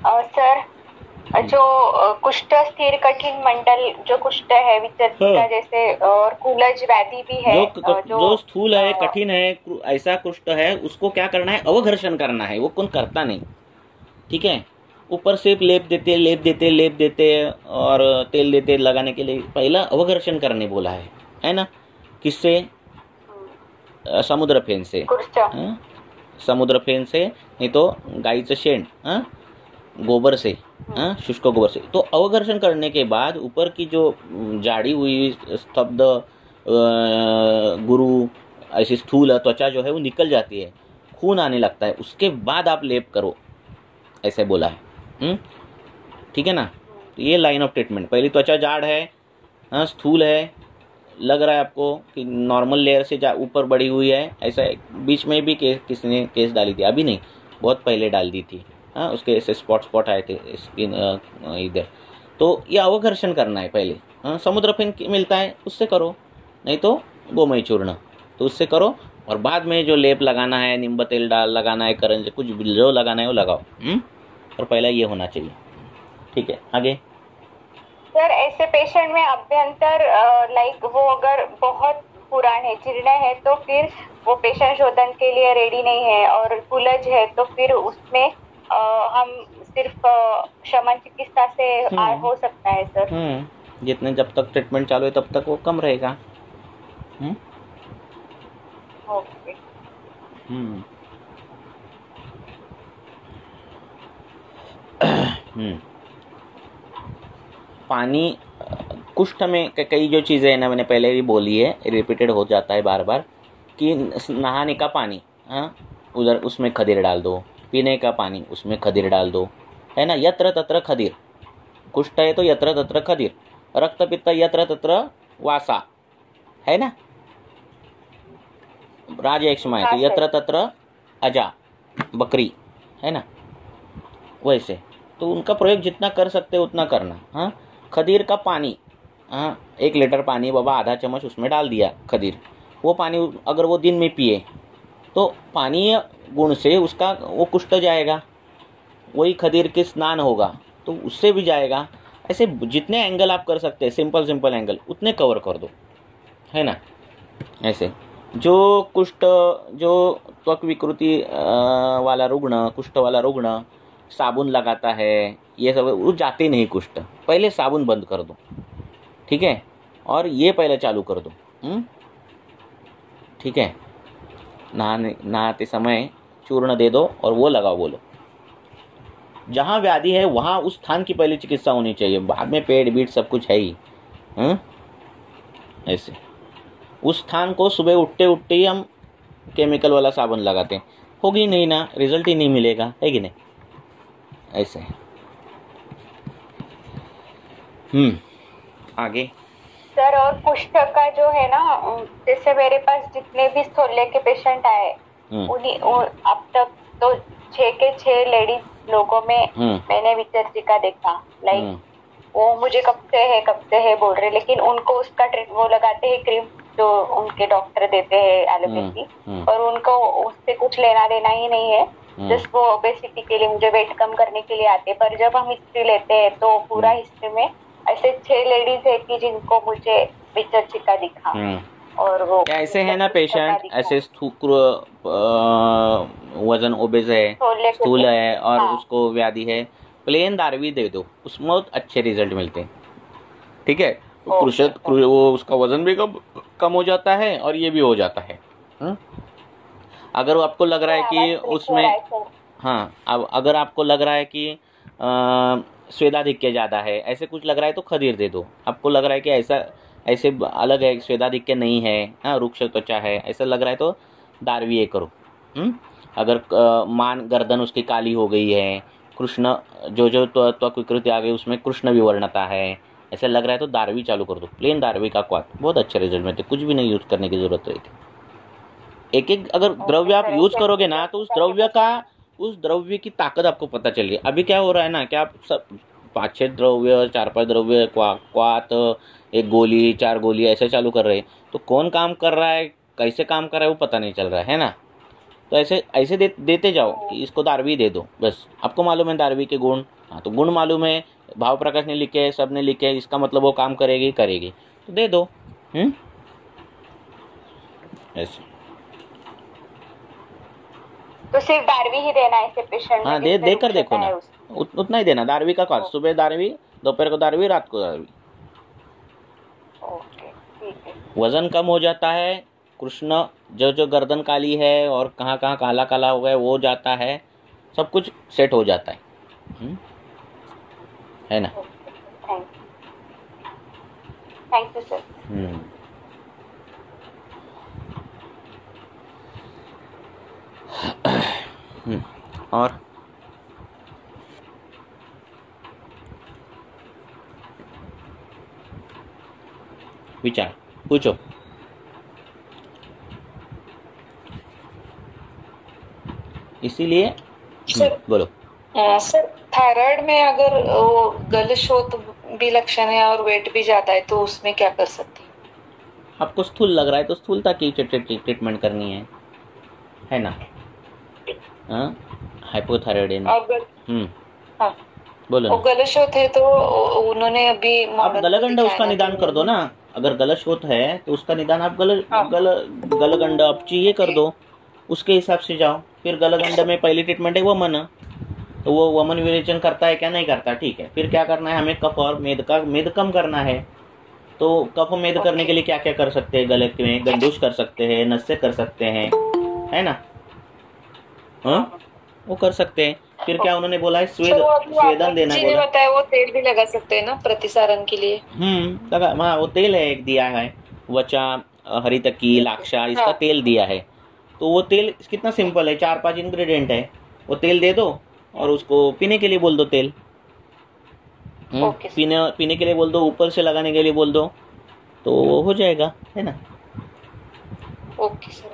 और सर जो कुष्ठ स्थिर कठिन मंडल, जो कुष्ठ है विचर्जिका जैसे, और कूलज व्याधि भी है, जो स्थूल है, कठिन है, ऐसा कुष्ठ है, उसको क्या करना है, अवघर्षण करना है। वो कौन करता नहीं, ठीक है। ऊपर से लेप देते और तेल देते लगाने के लिए, पहला अवघर्षण करने बोला है ना। किससे, समुद्र फेन से, समुद्र फेन से, नहीं तो गाईचं शेण, गोबर से, शुष्क गोबर से। तो अवघर्षण करने के बाद ऊपर की जो जाड़ी हुई स्तब्ध गुरु ऐसी स्थूल त्वचा जो है वो निकल जाती है, खून आने लगता है, उसके बाद आप लेप करो, ऐसे बोला है। ठीक है ना। तो ये लाइन ऑफ ट्रीटमेंट, पहली त्वचा जाड़ है, स्थूल है, लग रहा है आपको कि नॉर्मल लेयर से ऊपर बढ़ी हुई है, ऐसा बीच में भी किसने केस डाली थी, अभी नहीं, बहुत पहले डाल दी थी, उसके ऐसे स्पॉट आए थे स्किन इधर। तो ये अवघर्षण करना है पहले। समुद्र फेन मिलता है उससे करो, नहीं तो गोमय चूर्ण, तो उससे करो। और बाद में जो लेप लगाना है, नींबू तेल लगाना है, करंज कुछ जो लगाना है वो लगाओ। और पहला ये होना चाहिए। ठीक है, आगे। सर ऐसे पेशेंट में अभ्यंतर लाइक वो अगर बहुत पुराने जीर्ण है तो फिर वो पेशेंट शोधन के लिए रेडी नहीं है, और कुलज है तो फिर उसमें हम सिर्फ शमन चिकित्सा से हो सकता है सर। जितने जब तक ट्रीटमेंट चालू है तब तक वो कम रहेगा। ओके। पानी, कुष्ठ में कई जो चीज़ें हैं ना, मैंने पहले भी बोली है, रिपीटेड हो जाता है बार बार, कि नहाने का पानी, उधर उसमें खदीर डाल दो, पीने का पानी उसमें खदीर डाल दो, है ना। यत्र तत्र खदीर, कुष्ठ है तो यत्र तत्र खदीर, रक्त पित्त यत्र तत्र वासा, है ना। राजयक्ष्मा है तो यत्र तत्र अजा, बकरी, है ना। वैसे तो उनका प्रयोग जितना कर सकते हो उतना करना। हाँ, खदीर का पानी, हाँ 1 लीटर पानी बाबा आधा चम्मच उसमें डाल दिया खदीर, वो पानी अगर वो दिन में पिए तो पानी गुण से उसका वो कुष्ठ जाएगा, वही खदीर के स्नान होगा तो उससे भी जाएगा। ऐसे जितने एंगल आप कर सकते हैं, सिंपल एंगल उतने कवर कर दो, है ना। ऐसे जो कुष्ठ, जो त्वक विकृति वाला रुग्ण, कुष्ठ वाला रुग्ण साबुन लगाता है, ये सब वो जाते नहीं कुष्ठ, पहले साबुन बंद कर दो, ठीक है, और ये पहले चालू कर दो, ठीक है। नहाते समय चूर्ण दे दो और वो लगाओ। बोलो जहाँ व्याधि है वहाँ उस स्थान की पहले चिकित्सा होनी चाहिए, बाद में पेट बीट सब कुछ है ही। ऐसे उस स्थान को सुबह उठते ही हम केमिकल वाला साबुन लगाते हैं, होगी नहीं ना, रिजल्ट ही नहीं मिलेगा, है कि नहीं। ऐसे आगे सर। और कुष्ठ का जो है ना, जैसे मेरे पास जितने भी स्थूल्य के पेशेंट आए उन्हीं अब तक तो 6 के 6 लेडीज लोगों में मैंने विचर्जिका देखा। लाइक वो मुझे कब से है बोल रहे, लेकिन उनको उसका वो लगाते हैं क्रीम जो उनके डॉक्टर देते हैं एलोपैथी, और उनको उससे कुछ लेना देना ही नहीं है, जस्ट वो ओबेसिटी के लिए मुझे वेट कम करने के लिए आते। पर जब हम हिस्ट्री लेते हैं तो पूरा हिस्ट्री में ऐसे 6 लेडीज है कि जिनको मुझे विचर्जिका दिखा। और वो ऐसे है ना पेशेंट, ऐसे वजन ओबेज है, स्थूल है और उसको व्याधि है, प्लेन दारवी दे दो, उसमें बहुत अच्छे रिजल्ट मिलते हैं, ठीक है। वो उसका वजन भी कम हो जाता है और ये भी हो जाता है। अगर आपको लग रहा है कि उसमें, हाँ, अब अगर आपको लग रहा है कि स्वेदाधिक्य ज़्यादा है, ऐसे कुछ लग रहा है तो खदीर दे दो। आपको लग रहा है कि ऐसे अलग है, स्वेदाधिक्य नहीं है, हाँ रुक्ष त्वचा है, ऐसा लग रहा है तो दारवी करो। अगर मान गर्दन उसकी काली हो गई है, कृष्ण जो त्वक विकृति आ गई उसमें कृष्ण विवर्णता है, ऐसा लग रहा है तो दारवी चालू कर दो, प्लेन दारवी का क्वाथ, बहुत अच्छे रिजल्ट मिलते, कुछ भी नहीं यूज करने की जरूरत रहती। एक अगर द्रव्य आप यूज करोगे ना तो उस द्रव्य की ताकत आपको पता चल रही है। अभी क्या हो रहा है ना कि आप सब 5-6 द्रव्य, 4-5 द्रव्य, क्वाथ, 1 गोली, 4 गोली ऐसे चालू कर रहे हैं, तो कौन काम कर रहा है, कैसे काम कर रहा है वो पता नहीं चल रहा है ना। तो ऐसे देते जाओ कि इसको दारवी दे दो, बस आपको मालूम है दारवी के गुण, हाँ तो गुण मालूम है, भाव प्रकाश ने लिखे है, सब ने लिखे है, इसका मतलब वो काम करेगी तो दे दो। ऐसे तो सिर्फ दारवी ही देना है ऐसे पेशेंट? हाँ, दे कर देखो ना, उतना ही देना। दारवी का क्वाथ, सुबह दारवी, दोपहर को दारवी, रात को दारवी। वजन कम हो जाता है, कृष्ण जो गर्दन काली है और कहाँ काला काला हो गया वो जाता है, सब कुछ सेट हो जाता है ना। Thank you sir. और विचार पूछो। इसीलिए बोलो। सर, थायराइड में अगर वो गलशोथ भी लक्षण है और वेट भी जाता है तो उसमें क्या कर सकते हैं? आपको स्थूल लग रहा है तो स्थूलता की ट्रीटमेंट करनी है ना। हाइपोथायराइड। हाँ, बोलो। गलशोथ है तो उन्होंने अभी आप गलगंड उसका निदान कर दो ना। अगर गलशोथ है तो उसका निदान आप गलगंड आप चाहिए कर दो, उसके हिसाब से जाओ। फिर गलगंड में पहली ट्रीटमेंट है वमन, तो वो वमन विरेचन करता है क्या, नहीं करता, ठीक है। फिर क्या करना है, हमें कफ और मेद कम करना है। तो कफ मेद करने के लिए क्या क्या कर सकते हैं, गले में गंडूश कर सकते हैं, नस्य कर सकते हैं, है ना, वो कर सकते हैं। फिर क्या उन्होंने बोला है, स्वेदन देना बोला, बताया वो तेल भी लगा सकते हैं ना प्रतिसारण के लिए। लगा, हाँ वो तेल है एक दिया है, वचा, हरितकी, लाक्षा, इसका तेल दिया है। तो वो तेल कितना सिंपल है, 4-5 इंग्रेडिएंट है, वो तेल दे दो और उसको पीने के लिए बोल दो तेल। पीने के लिए बोल दो, ऊपर से लगाने के लिए बोल दो, तो वो हो जाएगा, है ना। Okay sir.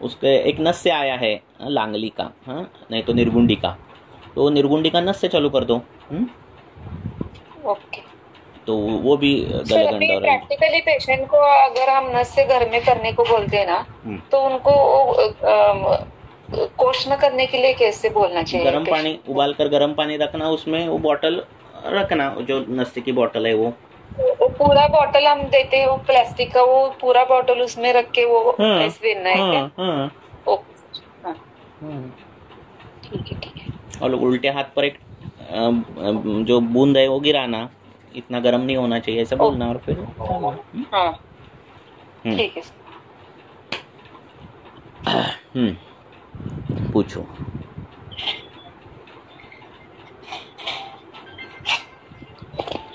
उसके एक नस से आया है लांगली का, हाँ, नहीं तो निर्गुंडी का, तो निर्गुंडी का नस से चालू कर दो। ओके। तो वो भी गले गंडा और प्रैक्टिकली पेशेंट को अगर हम नस से घर में करने को बोलते हैं ना, तो उनको कोष्ण करने के लिए कैसे बोलना चाहिए? गर्म पानी उबाल कर गर्म पानी रखना, उसमें वो बॉटल रखना, जो नस्से की बॉटल है वो पूरा बॉटल हम देते हैं, वो प्लास्टिक का, वो पूरा बॉटल उसमें रख के वो ऐसे देना है क्या? ठीक है। और उल्टे हाथ पर एक जो बूंद है वो गिराना, इतना गर्म नहीं होना चाहिए, ऐसा बोलना, और फिर ठीक है। पूछो।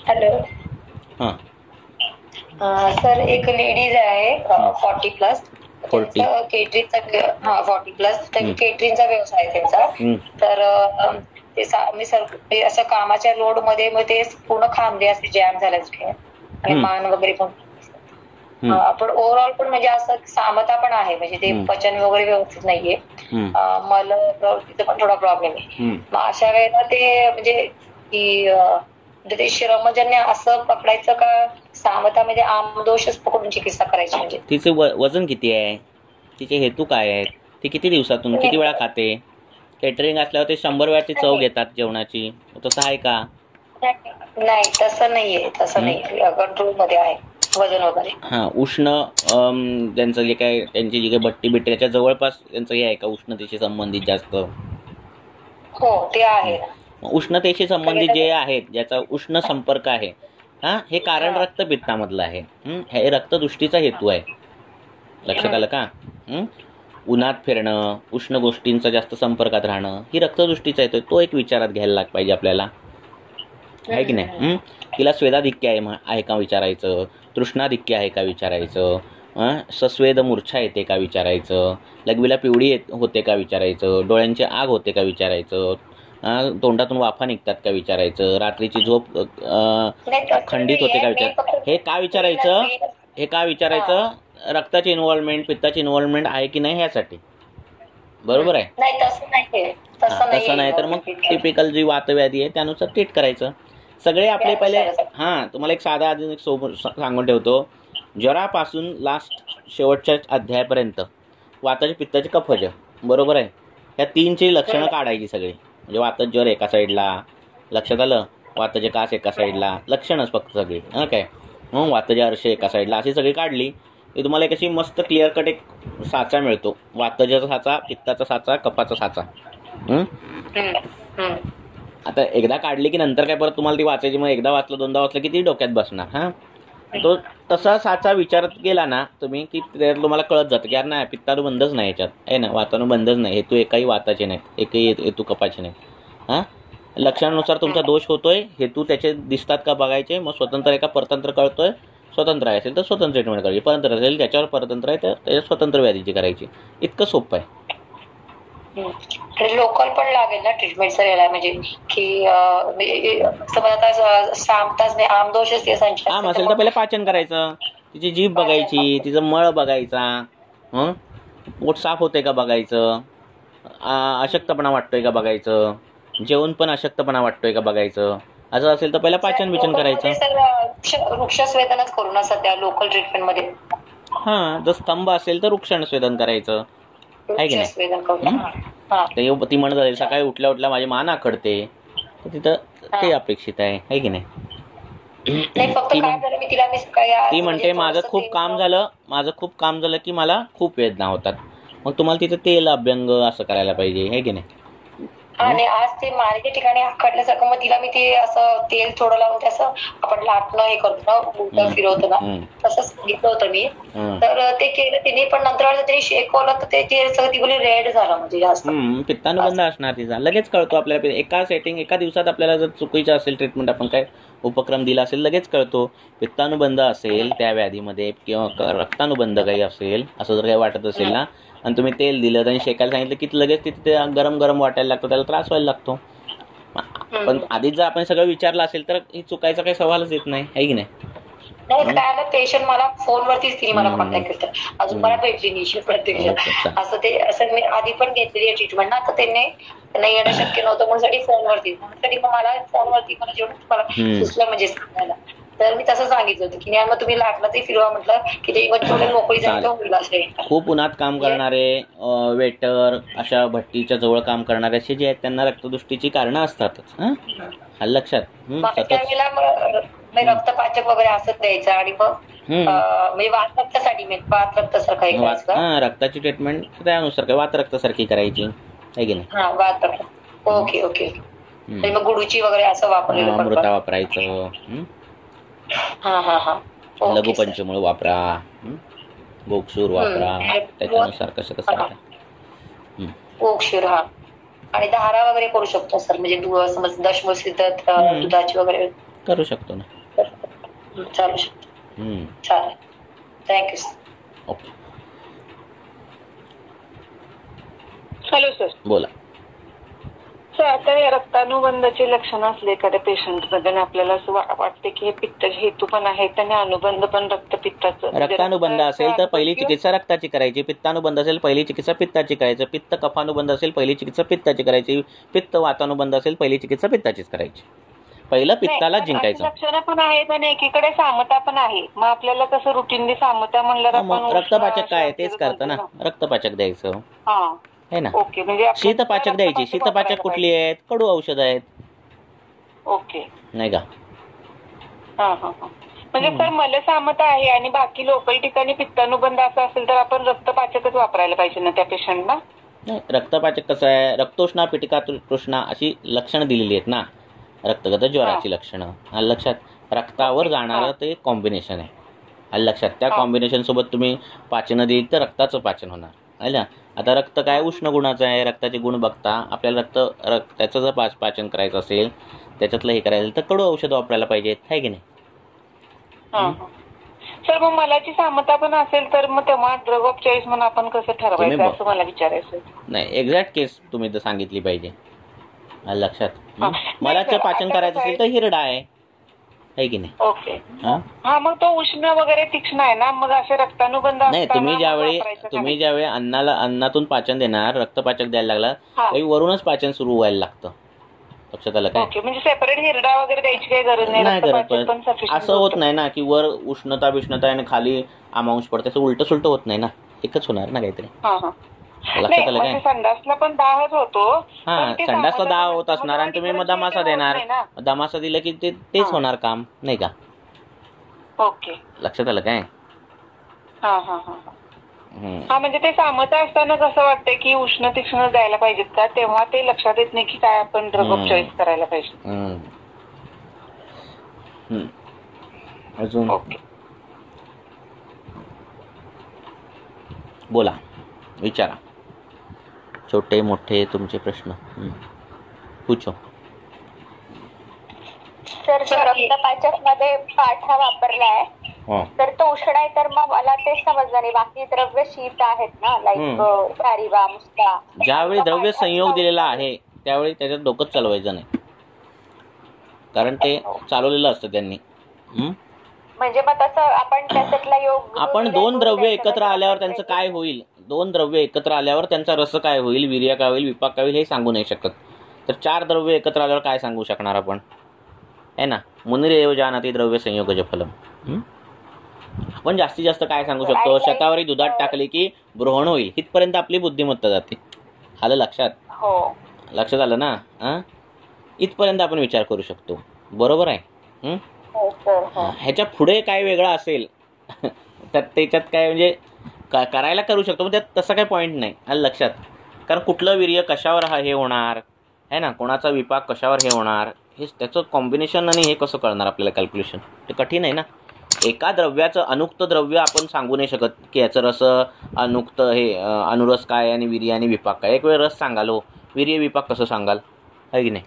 हेलो। हाँ सर, एक लेडीज आहे 40+, केटरिंगचा 40+, केटरिंगचा व्यवसाय आहे त्यांचा. तर मी सर असं कामाच्या लोड मध्ये मग ते पूर्ण खांदे असे जॅम झाल्यासारखे आणि मान वगैरे पण पण ओव्हरऑल पण म्हणजे असं सामता पण आहे, म्हणजे ते पचन वगैरे व्यवस्थित नाहीये, मल प्रवृत्तीचा पण थोडा प्रॉब्लेम आहे. मग अशा वेळेला ते म्हणजे की ते श्रमजन्य असं पकडायचं का सामतामध्ये आमदोषच पकडून चिकित्सा करायची? म्हणजे तिचे वजन किती आहे, तिचे हेतू काय आहेत, ती किती दिवसातून किती वेळा खाते? केटरिंग असल्यावर ते 100 वेळाची चव घेतात जेवणाची, तसं आहे का? नाही, तसं नाहीये, कंट्रोल मध्ये आहे वजन वगैरे. हा, उष्ण त्यांचं जे काय, त्यांची जी काही बट्टी बिट्टी त्याच्या जवळपास त्यांचं हे आहे का उष्णतेशी संबंधित जास्त? हो, ते आहे. उष्णतेशी संबंधित जे आहेत, ज्याचा उष्ण संपर्क आहे, हा, हे कारण रक्तपित्तामधलं आहे. हे रक्तदृष्टीचा हेतू आहे, लक्षात आलं का? उन्हात फिरणं, उष्ण गोष्टींचा जास्त संपर्कात राहणं, ही रक्तदृष्टीचा येतोय, तो एक विचारात घ्यायला पाहिजे आपल्याला, आहे की नाही? तिला स्वेदाधिक्य आहे का विचारायचं, तृष्णाधिक्य आहे का विचारायचं, सस्वेद मूर्छा येते का विचारायचं, लघवीला पिवळी होते का विचारायचं, डोळ्यांची आग होते का विचारायचं, तोंडातून वाफा निघतात का विचारायचं, रात्रीची झोप खंडित होते का विचार, हे का विचारायचं? रक्ताची इन्व्हॉल्वमेंट, पित्ताची इन्व्हॉल्वमेंट आहे की नाही ह्यासाठी, बरोबर आहे? तसं नाही तर मग टिपिकल जी वातव्याधी आहे त्यानुसार ट्रीट करायचं. सगळे आपले पहिले तुम्हाला एक साधा आधी सांगून ठेवतो, ज्वरापासून शेवटच्या अध्यायापर्यंत वाताची पित्ताची कफज, बरोबर आहे? ह्या 3ची लक्षणं काढायची सगळी, म्हणजे वातज ज्वर एका साईडला, लक्षात आलं, वाताचे कास एका साईडला, लक्षणच फक्त सगळी, काय वाताचे अर्शे एका साईडला, अशी सगळी काढली की तुम्हाला एक अशी मस्त क्लिअर कट एक साचा मिळतो, वातजाचा साचा, पित्ताचा साचा, कफाचा साचा. आता एकदा काढली की नंतर काय परत तुम्हाला ती वाचायची, मग एकदा वाचलं, दोनदा वाचलं की ती डोक्यात बसणार. तो तसा साचा विचारत गेला ना तुम्ही की तुम्हाला कळत जातं की यार नाही, पित्ताणू बंदच नाही याच्यात, आहे ना, वाताणू बंदच नाही, हेतू एकाही वाताचे नाहीत, एकही हेतू कपाचे नाहीत. लक्षणानुसार तुमचा दोष होतोय, हेतू त्याचे दिसतात का बघायचे, मग स्वतंत्र आहे का परतंत्र कळतोय, स्वतंत्र आहे असेल तर स्वतंत्र ट्रीटमेंट करायची, परतंत्र असेल त्याच्यावर परतंत्र आहे तर त्याच्या स्वतंत्र व्याधीची करायची. इतकं सोपं आहे. लोकल पण लागेल ना ट्रीटमेंट सर याला, म्हणजे की समज आमदोषच आम असेल तर पहिले पाचन करायचं, तिची जीभ बघायची, तिचं मळ बघायचा, पोट साफ होते का बघायचं, अशक्तपणा वाटतोय का बघायचं, जेवण पण अशक्तपणा वाटतोय का बघायचं. असं असेल तर पहिला पाचन बिचन करायचं. वृक्षस्वेदनच करू ना सध्या लोकल ट्रीटमेंट मध्ये. जर स्तंभ असेल तर वृक्षस्वेदन करायचं, आहे की नाही? ती म्हणत असेल सकाळी उठल्या उठल्या माझी मान आखडते, तर तिथं ते अपेक्षित आहे की नाही? ती म्हणते माझं खूप काम झालं की मला खूप वेदना होतात, मग तुम्हाला तिथं तेल अभ्यंग असं करायला पाहिजे, आहे की नाही? आणि आज ते मानेच्या ठिकाणी आखडल्यासारखं, मग तिला मी ते असं तेल थोडं लावून ते असं आपण लाटणं हे करतो ना, उलटं फिरवतो ना, तसं सांगितलं होतं मी. तर ते केलं तिने, पण नंतर तिने शेकवलं तर ते सगळं ती बोली रेड झालं, म्हणजे जास्त पित्तानुबंध असणार तिचा. लगेच कळतो आपल्याला. एका दिवसात आपल्याला जर चुकीचं असेल ट्रीटमेंट, आपण काय उपक्रम दिला असेल, लगेच कळतो. पित्तानुबंध असेल त्या व्याधीमध्ये किंवा रक्तानुबंध काही असेल, असं जर काही वाटत असेल ना, आणि तुम्ही तेल दिलं आणि शेकायला सांगितलं की लगेच तिथे गरम गरम वाटायला लागतं, त्याला त्रास व्हायला लागतो. पण आधीच जर आपण सगळं विचारलं असेल तर ही चुकायचा काही सवालच येत नाही, आहे की नाही? काय पेशंट मला फोनवरतीच तिने मला कॉन्टॅक्ट केलं, अजून मला भेटली नाही प्रत्यक्ष. असं ते असं मी आधी पण घेतलेली आहे ट्रीटमेंट ना, तर त्यांनी नाही येणं शक्य नव्हतं म्हणून फोनवरती, तरी मग मला फोनवरती मला जेवढं तुम्हाला सुचलं म्हणजे सांगायला, तर मी तसं सांगितलं होतं की नाही मग तुम्ही लाटलं ते फिरवा, म्हटलं की ते थोडं मोकळी जाईल होईल असे. खूप उन्हात काम करणारे वेटर, अशा भट्टीच्या जवळ काम करणारे असे जे आहेत, त्यांना रक्तदृष्टीची कारणं असतातच. लक्षात. रक्तपाचक वगैरे असं द्यायचं, आणि मग म्हणजे वात रक्तासारखं रक्ताची ट्रीटमेंट त्यानुसार काय वात रक्तासारखी करायची, आहे की नाही? वात. Okay okay. मग गुडूची वगैरे असं वापरलेलं, अमृता वापरायचं, लघुपंचमूळ वापरा, बोक्षूर वापरा, त्याच्यानुसार कसं बोक्षूर. हा, आणि धारा वगैरे करू शकतो सर, म्हणजे समज दशमूळ दुधाची वगैरे करू शकतो ना, चालू शकतो. चालेल, thank you sir. Okay. Hello sir. बोला सर. आता या रक्तानुबंधाचे लक्षण असले एखाद्या पेशंट मध्ये, आपल्याला असं वाटते की हे पित्ताचे हेतू पण आहे, त्याने अनुबंध पण रक्तपित्ताचं. रक्तानुबंध असेल तर पहिली चिकित्सा रक्ताची करायची, पित्तानुबंध असेल पहिली चिकित्सा पित्ताची करायची, पित्त कफानुबंध असेल पहिली चिकित्सा पित्ताची करायची, पित्त वातानुबंध असेल पहिली चिकित्सा पित्ताचीच करायची. पहिलं पित्ताला जिंकायचं. लक्षणं पण आहेत आणि एकीकडे सामता पण आहे, मग आपल्याला कसं रुटीनली सामता म्हणलं आपण रक्तपाचक काय तेच करतं ना, रक्तपाचक द्यायचं आहे ना. ओके. म्हणजे शीतपाचक द्यायची. शीतपाचक कुठली आहेत? कडू औषध आहेत. ओके, नाही का? म्हणजे सर मला सामता आहे आणि बाकी लोकल ठिकाणी पित्तानुबंध असं असेल तर आपण रक्तपाचकच वापरायला पाहिजे ना त्या पेशंटला? रक्तपाचक कसं आहे, रक्तोष्णा पिटिका तृष्णा अशी लक्षणं दिलेली आहेत ना, रक्तगत ज्वराची लक्षणं. लक्षात. रक्तावर जाणारं ते कॉम्बिनेशन आहे, लक्षात. त्या कॉम्बिनेशन सोबत तुम्ही पाचन दिली तर रक्ताचं पाचन होणार, आहे ना. आता रक्त काय उष्ण गुणाचं आहे, रक्ताचे गुण बघता आपल्याला त्याचं जर पाचन करायचं असेल, त्याच्यातलं हे करायचं तर कडू औषध वापरायला पाहिजेत, आहे की नाही? सर मग मलाची सामता पण असेल तर मग तेव्हा ड्रग ऑफ चॉईस म्हणून आपण कसं ठरवायचं असं मला विचारायचं. नाही, एक्झॅक्ट केस तुम्ही तर सांगितली पाहिजे, लक्षात. मलाचं पाचन करायचं असेल तर हिरडा आहे की नाही? ओके. मग तो उष्ण वगैरे तीक्ष्ण आहे ना, मग असे रक्तानुबंध नाही. तुम्ही ज्यावेळी अन्नातून पाचन देणार, रक्तपाचक द्यायला लागला काही वरूनच पाचन सुरू व्हायला लागतं, लक्षात आलं काय? ओके. म्हणजे सेपरेट हिरडा वगैरे द्यायची काही गरज नाही. असं होत नाही ना की वर उष्णता आणि खाली आमांश पडते, असं उलट सुलट होत नाही ना, एकच होणार ना काहीतरी. लक्षात आलं काय? संडासला पण दाहच होतो. संडासला दाह होत असणार आणि तुम्ही मग दमासा देणार, दमासा दिलं की तेच होणार काम, नाही का? ओके. लक्षात आलं काय? म्हणजे ते सामता असताना कसं वाटतंय की उष्ण तीक्ष्ण द्यायला पाहिजेत का, तेव्हा ते लक्षात येत नाही की काय आपण ड्रग ऑफ चॉईस करायला पाहिजे. अजून बोला, विचारा, छोटे मोठे तुमचे प्रश्न पूछो. सर रक्तपाचक मध्ये पाठा वापरलाय, तर तो उष्ण आहे, तर मग मला ते समजलं नाही बाकी द्रव्य शीत आहेत ना, लाईक कारिवा मुस्ता. ज्यावेळी द्रव्य संयोग दिलेला आहे त्यावेळी त्याच्यात डोकंच चालवायचं नाही, कारण ते चालवलेलं असतं त्यांनी. म्हणजे मग तसं आपण त्याच्यातला योग, आपण दोन द्रव्य एकत्र आल्यावर त्यांचं काय होईल, दोन द्रव्य एकत्र आल्यावर त्यांचा रस काय होईल, वीर्य काय होईल, विपाक काय होईल हे सांगू नाही शकत. तर चार द्रव्य एकत्र आल्यावर काय सांगू शकणार आपण, आहे ना. मुनिरेव जानाति द्रव्य संयोगज फलम. आपण जास्तीत जास्त काय सांगू शकतो, शतावरी दुधात टाकली की ब्रोहण होईल, इथपर्यंत आपली बुद्धिमत्ता जाते. आलं लक्षात? लक्षात आलं ना? इथपर्यंत आपण विचार करू शकतो, बरोबर आहे. ह्याच्या पुढे काय वेगळं असेल तर त्याच्यात काय म्हणजे करायला करू शकतो, पण त्यात तसं काही पॉईंट नाही, आलं लक्षात. कारण कुठलं वीर्य कशावर हे होणार, है ना, कोणाचा विपाक कशावर हे होणार, हे त्याचं कॉम्बिनेशन आणि हे कसं कळणार आपल्याला कॅल्क्युलेशन, ते कठीण आहे ना. एका द्रव्याचं अनुक्त द्रव्य आपण सांगू नाही शकत की याचं रस अनुक्त हे अनुरस काय आणि वीर्य आणि विपाक काय. एक वेळ रस सांगाल हो, वीर्य विपाक कसं सांगाल, आहे की नाही.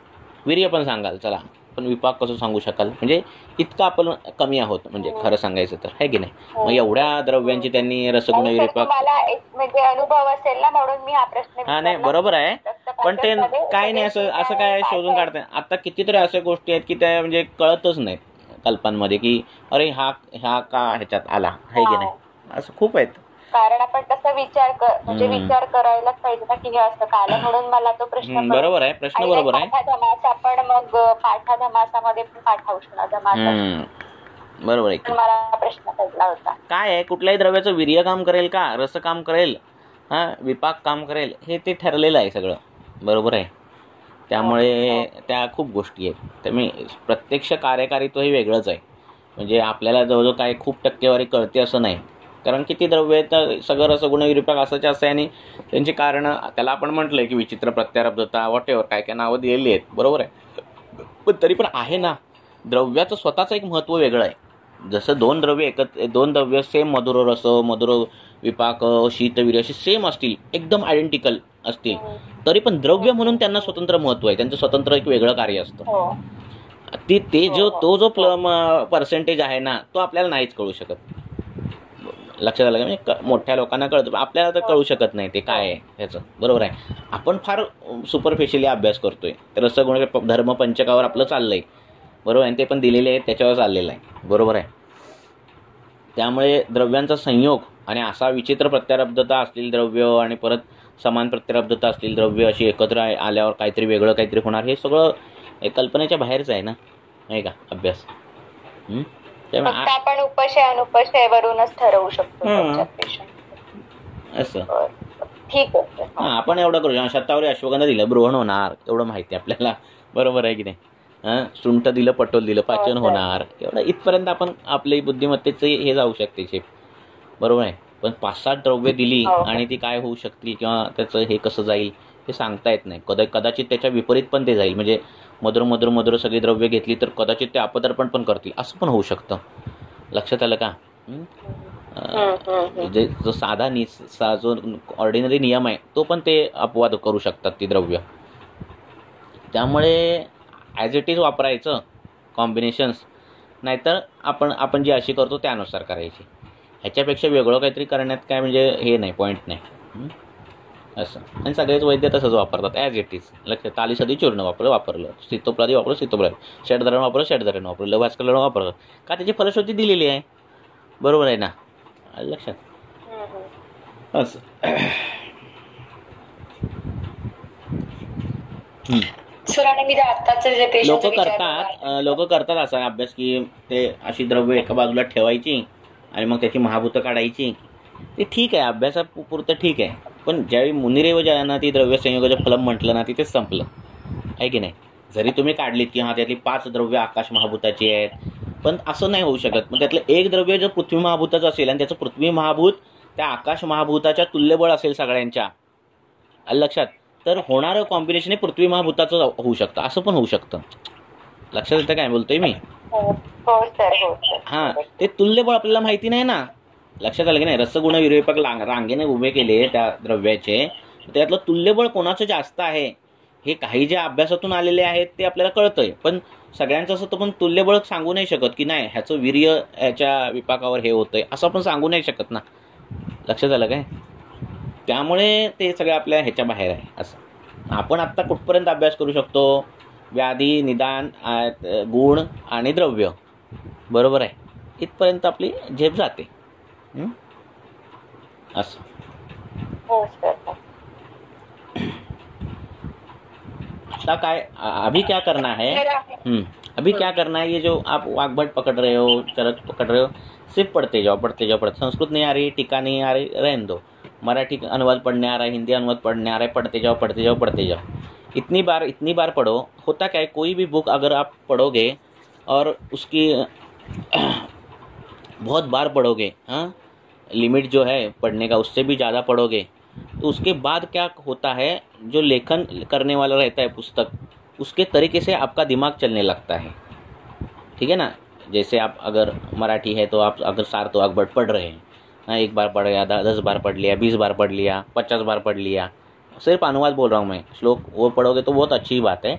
वीर्य पण सांगाल चला, पण विपाक कसं सांगू शकाल, म्हणजे इतकं आपण कमी आहोत म्हणजे खरं सांगायचं तर, आहे की नाही. मग एवढ्या द्रव्यांची त्यांनी रसगुण विपाक, म्हणजे अनुभव असेल ना म्हणून मी हा प्रश्न. हा नाही बरोबर आहे, पण ते काय नाही असं काय शोधून काढताय. आता कितीतरी अशा गोष्टी आहेत की त्या म्हणजे कळतच नाहीत कल्पांमध्ये की अरे हा का ह्याच्यात आला, आहे की नाही. असं खूप आहेत. कारण आपण तसा विचार विचार करायलाच पाहिजे ना की हे असं काय, म्हणून मला तो प्रश्न. बरोबर आहे, प्रश्न बरोबर आहे. आपण मग पाठाधमासामध्ये पण पाठवू धमासा, बरोबर आहे. मला प्रश्न पडला होता काय आहे, कुठल्याही द्रव्याचं वीर्य काम करेल का, रस काम करेल, विपाक काम करेल, हे ते ठरलेलं आहे सगळं, बरोबर आहे. त्यामुळे त्या खूप गोष्टी आहेत. त्यामुळे प्रत्यक्ष कार्यकारित्व हे वेगळंच आहे. म्हणजे आपल्याला जवळजवळ काय खूप टक्केवारी कळते असं नाही, कारण किती द्रव्य आहेत तर सगळं रसगुण विपाक असंच असं आहे. आणि त्यांची कारणं त्याला आपण म्हटलं आहे की विचित्र प्रत्यारब्धता वॉटेवर काय काय नावं दिलेली आहेत, बरोबर आहे. पण तरी पण आहे ना, द्रव्याचं स्वतःचं एक महत्त्व वेगळं आहे. जसं दोन द्रव्य सेम मधुर रस, मधुर विपाक, शीतवीर्य अशी सेम असतील, एकदम आयडेंटिकल असतील, तरी पण द्रव्य म्हणून त्यांना स्वतंत्र महत्त्व आहे, त्यांचं स्वतंत्र एक वेगळं कार्य असतं. तो जो पर्सेंटेज आहे ना, तो आपल्याला नाहीच कळू शकत. लक्षात आलं का, म्हणजे मोठ्या लोकांना कळतं, आपल्याला तर कळू शकत नाही ते काय आहे ह्याचं, बरोबर आहे. आपण फार सुपरफिशियली अभ्यास करतोय, रसगुण धर्म पंचकावर आपलं चाललंय, बरोबर आहे, ते पण दिलेले आहेत त्याच्यावर चाललेलं आहे, बरोबर आहे. त्यामुळे द्रव्यांचा संयोग आणि असा विचित्र प्रत्यारब्धता असलेली द्रव्य आणि परत समान प्रत्यारब्धता असलेली द्रव्य अशी एकत्र आल्यावर काहीतरी वेगळं काहीतरी होणार, हे सगळं कल्पनेच्या बाहेरच आहे ना, नाही का अभ्यास. आपण उपशय अनुपशयवरूनच ठरवू शकतो असं. ठीक आहे, आपण एवढं करू, शतावरी अश्वगंधा दिलं ब्रोहण होणार एवढं माहिती आपल्याला, बरोबर आहे की नाही. सुंठ दिलं पटोल दिलं पाचन होणार, एवढं इथपर्यंत आपण आपली बुद्धिमत्तेचं हे जाऊ शकते शेप, बरोबर आहे. पण 5-7 द्रव्य दिली आणि ती काय होऊ शकतील किंवा त्याचं हे कसं जाईल हे सांगता येत नाही. कदाचित त्याच्या विपरीत पण ते जाईल, म्हणजे मधुर सगळी द्रव्य घेतली तर कदाचित ते अपतर्पण पण करतील, असं पण होऊ शकतं. लक्षात आलं का. जो साधा जो ऑर्डिनरी नियम आहे तो पण ते अपवाद करू शकतात ती द्रव्य. त्यामुळे ॲज इट इज वापरायचं कॉम्बिनेशन्स, नाहीतर आपण जी अशी करतो त्यानुसार करायची. ह्याच्यापेक्षा वेगळं काहीतरी करण्यात काय म्हणजे हे नाही, पॉईंट नाही असं. आणि सगळेच वैद्य तसंच वापरतात ॲज इट इज. लक्षात, तालीसदी चूर्ण वापरलं, सीतोपलादी वापरलं सीतोपलादी, षडधरण वापरलं षडधरण वापरलं, भास्करण वापरलं, का त्याची फलश्रुती दिलेली आहे, बरोबर आहे ना. लक्षात असं. लोक करतात असा अभ्यास की ते अशी द्रव्य एका बाजूला ठेवायची आणि मग त्याची महाभूतं काढायची. ते ठीक आहे, अभ्यासापुरतं ठीक आहे, पण ज्यावेळी मुनिरेव ज्यांना ती द्रव्य संयोगाचं फलम म्हटलं ना, तिथेच संपलं, आहे की नाही. जरी तुम्ही काढलीत की त्यातली 5 द्रव्य आकाश महाभूताची आहेत, पण असं नाही होऊ शकत. मग त्यातलं एक द्रव्य जर पृथ्वी महाभूताचं असेल आणि त्याचं पृथ्वी महाभूत त्या आकाश महाभूताच्या तुल्यबळ असेल सगळ्यांच्या, लक्षात, तर होणारं कॉम्बिनेशन हे पृथ्वी महाभूताचं होऊ शकतं, असं पण होऊ शकतं. लक्षात येतं काय बोलतोय मी. हां, ते तुल्यबळ आपल्याला माहिती नाही ना. लक्षात आलं की नाही. रसगुण विरेपक रांगेने उभे केले त्या द्रव्याचे, त्यातलं तुल्यबळ कोणाचं जास्त आहे हे काही ज्या अभ्यासातून आलेले आहेत ते आपल्याला कळतंय, पण सगळ्यांचं असं तर पण तुल्यबळ सांगू नाही शकत की नाही ह्याचं वीर्य ह्याच्या विपाकावर हे होतंय असं आपण सांगू नाही शकत ना. लक्षात आलं काय. त्यामुळे ते सगळं आपल्या ह्याच्या बाहेर आहे. असं आपण आत्ता कुठपर्यंत अभ्यास करू शकतो, व्याधी निदान गुण आणि द्रव्य, बरोबर आहे, इथपर्यंत आपली झेप जाते. असं. काय अभी क्या करना है, अभी क्या करना है, ये जो आप वाग्भट पकड़ रहे हो, चरक पकड़ रहे हो, सिर्फ पढ़ते जाओ पढ़ते जाओ पढ़ते. संस्कृत नहीं आ रही, टीका नहीं आ रही, रहने दो. मराठी अनुवाद पढ़ने आ रहा है, हिंदी अनुवाद पढ़ने आ रहा है, पढ़ते जाओ पढ़ते जाओ पढ़ते जाओ. इतनी बार पढ़ो. होता क्या है, कोई भी बुक अगर आप पढ़ोगे और उसकी बहुत बार पढ़ोगे, हाँ, लिमिट जो है पढ़ने का उससे भी ज़्यादा पढ़ोगे तो उसके बाद क्या होता है, जो लेखन करने वाला रहता है पुस्तक, उसके तरीके से आपका दिमाग चलने लगता है। ठीक है ना। जैसे आप अगर मराठी है तो आप अगर सार्थ वाग्भट पढ़ रहे हैं, हाँ, एक बार पढ़ गया, 10 बार पढ़ लिया, 20 बार पढ़ लिया, 50 बार पढ़ लिया, सिर्फ अनुवाद बोल रहा हूँ मैं, श्लोक वो पढ़ोगे तो बहुत अच्छी बात है,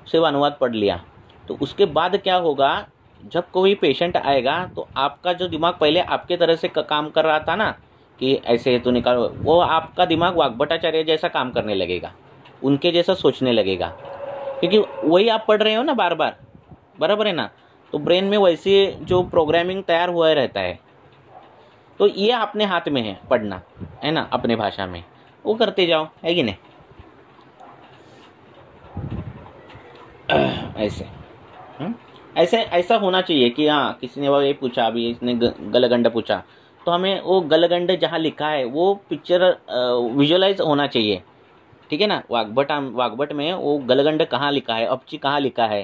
सिर्फ अनुवाद पढ़ लिया। तो उसके बाद क्या होगा, जब कोई पेशेंट आएगा तो आपका जो दिमाग पहले आपके तरह से काम कर रहा था ना कि ऐसे तो निकालो, वो आपका दिमाग वाग्भटाचार्य जैसा काम करने लगेगा, उनके जैसा सोचने लगेगा, क्योंकि वही आप पढ़ रहे हो ना बार बार, बराबर है ना। तो ब्रेन में वैसे जो प्रोग्रामिंग तैयार हुआ रहता है। तो ये अपने हाथ में है पढ़ना, है ना, अपने भाषा में वो करते जाओ, है कि नहीं। ऐसे ऐसे ऐसा होना चाहिए कि हाँ, किसी ने वो ये पूछा, अभी इसने गलगंड पूछा, तो हमें वो गलगंड जहाँ लिखा है वो पिक्चर विजुअलाइज होना चाहिए। ठीक है ना। वाग्भट में वो गलगंड कहाँ लिखा है, अपची कहाँ लिखा है,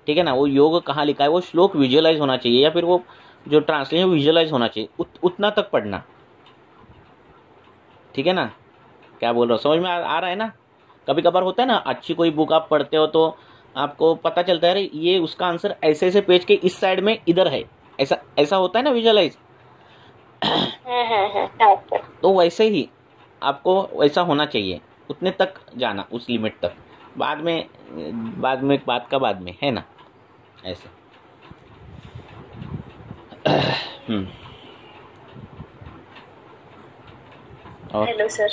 ठीक है ना, वो योग कहाँ लिखा है, वो श्लोक विजुअलाइज होना चाहिए, या फिर वो जो ट्रांसलेशन विजुअलाइज होना चाहिए। उतना तक पढ़ना। ठीक है ना। क्या बोल रहा हूँ, समझ में आ रहा है ना। कभी कभार होता है ना, अच्छी कोई बुक आप पढ़ते हो तो आपको पता चलता है अरे ये उसका आंसर ऐसे ऐसे पेज के इस साइड में इधर है, ऐसा ऐसा होता है ना विजुअलाइज। तो वैसे ही आपको वैसा होना चाहिए, उतने तक जाना, उस लिमिट तक। बाद में बात का बाद में, है ना, ऐसे। Hello sir.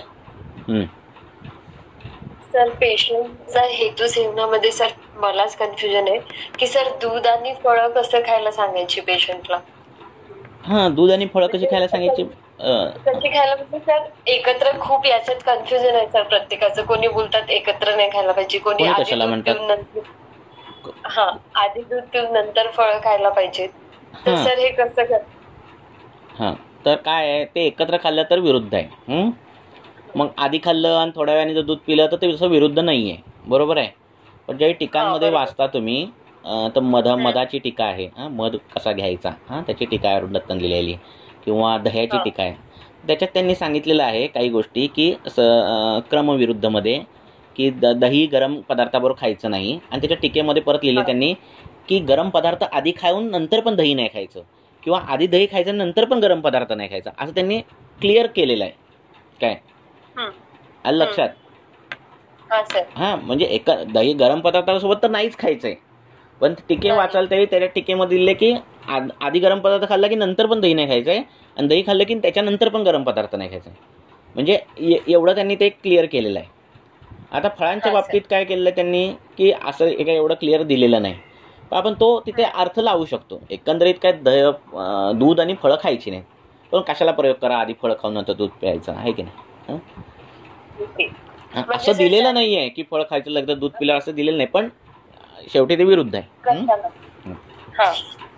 सर पेशंटचा हेतू सेवनामध्ये सर मलाच कन्फ्युजन आहे की सर दूध आणि फळं कसं खायला सांगायची पेशंटला. हां, दूध आणि फळं कशी खायला सांगायची, कशी खायला म्हणजे सर एकत्र खूप याच्यात कन्फ्युजन आहे सर प्रत्येकाचं. कोणी बोलतात एकत्र नाही खायला पाहिजे, कोणी आधी दूध पिऊन नंतर आधी दूध पिऊन नंतर फळं खायला पाहिजे. तर सर हे कसं कर. हां, तर काय आहे, ते एकत्र खाल्लं तर विरुद्ध आहे. मग आधी खाल्लं आणि थोड्या वेळाने जर दूध पिलं तर ते तसं विरुद्ध नाही आहे, बरोबर आहे. पण ज्याही टीकांमध्ये वाचता तुम्ही तर मधाची टीका आहे, मध कसा घ्यायचा, त्याची टीका आहे दत्तन लिहिलेली, किंवा दह्याची टीका आहे. त्याच्यात त्यांनी सांगितलेलं आहे काही गोष्टी की क्रमविरुद्धमध्ये की दही गरम पदार्थाबरोबर खायचं नाही. आणि त्याच्या टीकेमध्ये परत लिहिले त्यांनी की गरम पदार्थ आधी खाऊन नंतर पण दही नाही खायचं, किंवा आधी दही खायचं नंतर पण गरम पदार्थ नाही खायचा, असं त्यांनी क्लिअर केलेलं आहे. काय आलं लक्षात. म्हणजे दही गरम पदार्थासोबत तर नाहीच खायचंय, पण टीके वाचाल त्यावेळी त्याच्या टीकेमध्ये दिले की आधी गरम पदार्थ खाल्ला की नंतर पण दही नाही खायचंय, आणि दही खाल्लं की त्याच्यानंतर पण गरम पदार्थ नाही खायचा. म्हणजे एवढं त्यांनी ते क्लिअर केलेलं आहे. आता फळांच्या बाबतीत काय केलेलं त्यांनी की असं काय एवढं क्लिअर दिलेलं नाही, पण आपण तो तिथे अर्थ लावू शकतो. एकंदरीत काय दूध आणि फळं खायची नाही, पण कशाला प्रयोग करा, आधी फळं खाऊन नंतर दूध प्यायचं, आहे की नाही. असं दिलेलं नाही आहे की फळ खायचं लागतं दूध पिलं, असं दिलेलं नाही, पण शेवटी ते विरुद्ध आहे.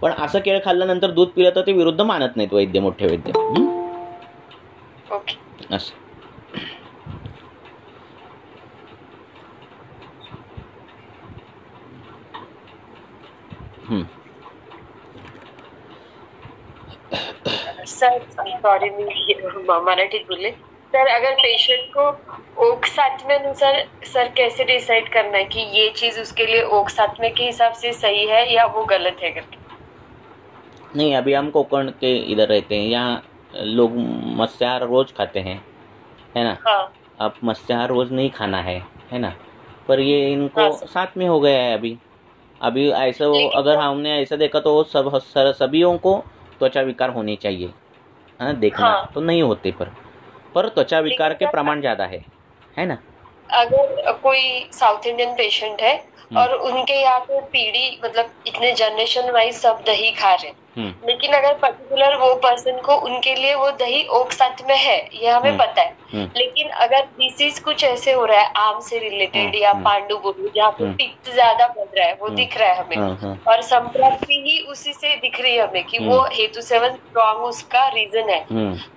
पण असं केळ खाल्ल्यानंतर दूध पिलं तर ते विरुद्ध मानत नाहीत वैद्य, मोठे वैद्य. असं सर सॉरी मी मराठीत बोले. सर अगर पेशेंट को ओक सातवें अनुसार सर कैसे डिसाइड करना है कि ये चीज उसके लिए ओक सातवें के हिसाब से सही है या वो गलत है करके. नहीं, अभी हम कोकण के इधर रहते हैं, यहाँ लोग मत्स्याहार रोज खाते हैं, है ना. अब मत्स्याहार रोज नहीं खाना है ना, पर ये इनको साथ में हो गया है अभी ऐसा. अगर हमने ऐसा देखा तो सभियों को त्वचा विकार होने चाहिए, देखना तो नहीं होते, पर त्वचा विकार के प्रमाण ज्यादा है ना. अगर कोई साउथ इंडियन पेशेंट है और उनके यहाँ पे पीढ़ी मतलब इतने जनरेशन वाइज सब दही खा रहे हैं, लेकिन अगर पर्टिकुलर वो पर्सन को उनके लिए वो दही ओक साथ में है ये हमें पता है, लेकिन अगर डिसीज कुछ ऐसे हो रहा है आम से रिलेटेड या पांडु बोलू जहाँ पे पित्त ज्यादा बढ़ रहा है वो दिख रहा है हमें, और संप्राप्ति ही उसी से दिख रही है हमें कि वो हेतु सेवन स्ट्रॉन्ग उसका रीजन है.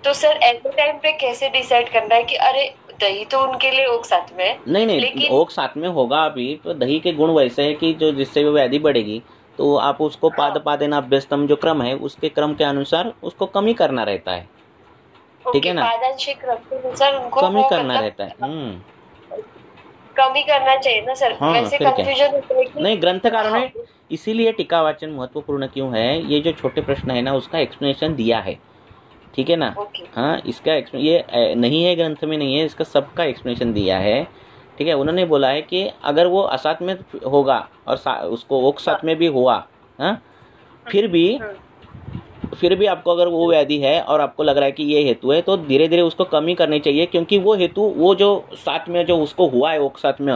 तो सर ऐसे टाइम पे कैसे डिसाइड करना है कि अरे दही तो उनके लिए ओक साथ में है. नहीं लेकिन ओक साथ में होगा अभी, तो दही के गुण वैसे है कि जो जिससे वो व्याधि बढ़ेगी तो आप उसको पाद पादेना अभ्यस्तम जो क्रम है उसके क्रम के अनुसार उसको कम ही करना रहता है. ठीक है ना, पादांशिक रक्तानुसार उनको कमी वो करना मतलब रहता है। कमी करना चाहिए ना सर। हाँ, वैसे फिर क्या? कंफ्यूजन होता है कि नहीं, ग्रंथकारों ने हाँ, इसीलिए टीकावाचन महत्वपूर्ण क्यों है, ये जो छोटे प्रश्न है ना उसका एक्सप्लेनेशन दिया है, ठीक है ना। ओके। हाँ, इसका ये नहीं है, ग्रंथ में नहीं है, इसका सबका एक्सप्लेनेशन दिया है, ठीक है। उन्होंने बोला है कि अगर वो असात में होगा और उसको ओक्सात में भी हुआ, हाँ, फिर भी आपको अगर वो व्याधि है और आपको लग रहा है कि ये हेतु है, तो धीरे धीरे उसको कमी करनी चाहिए, क्योंकि वो हेतु, वो जो साथ में जो उसको हुआ है ओक्सात में,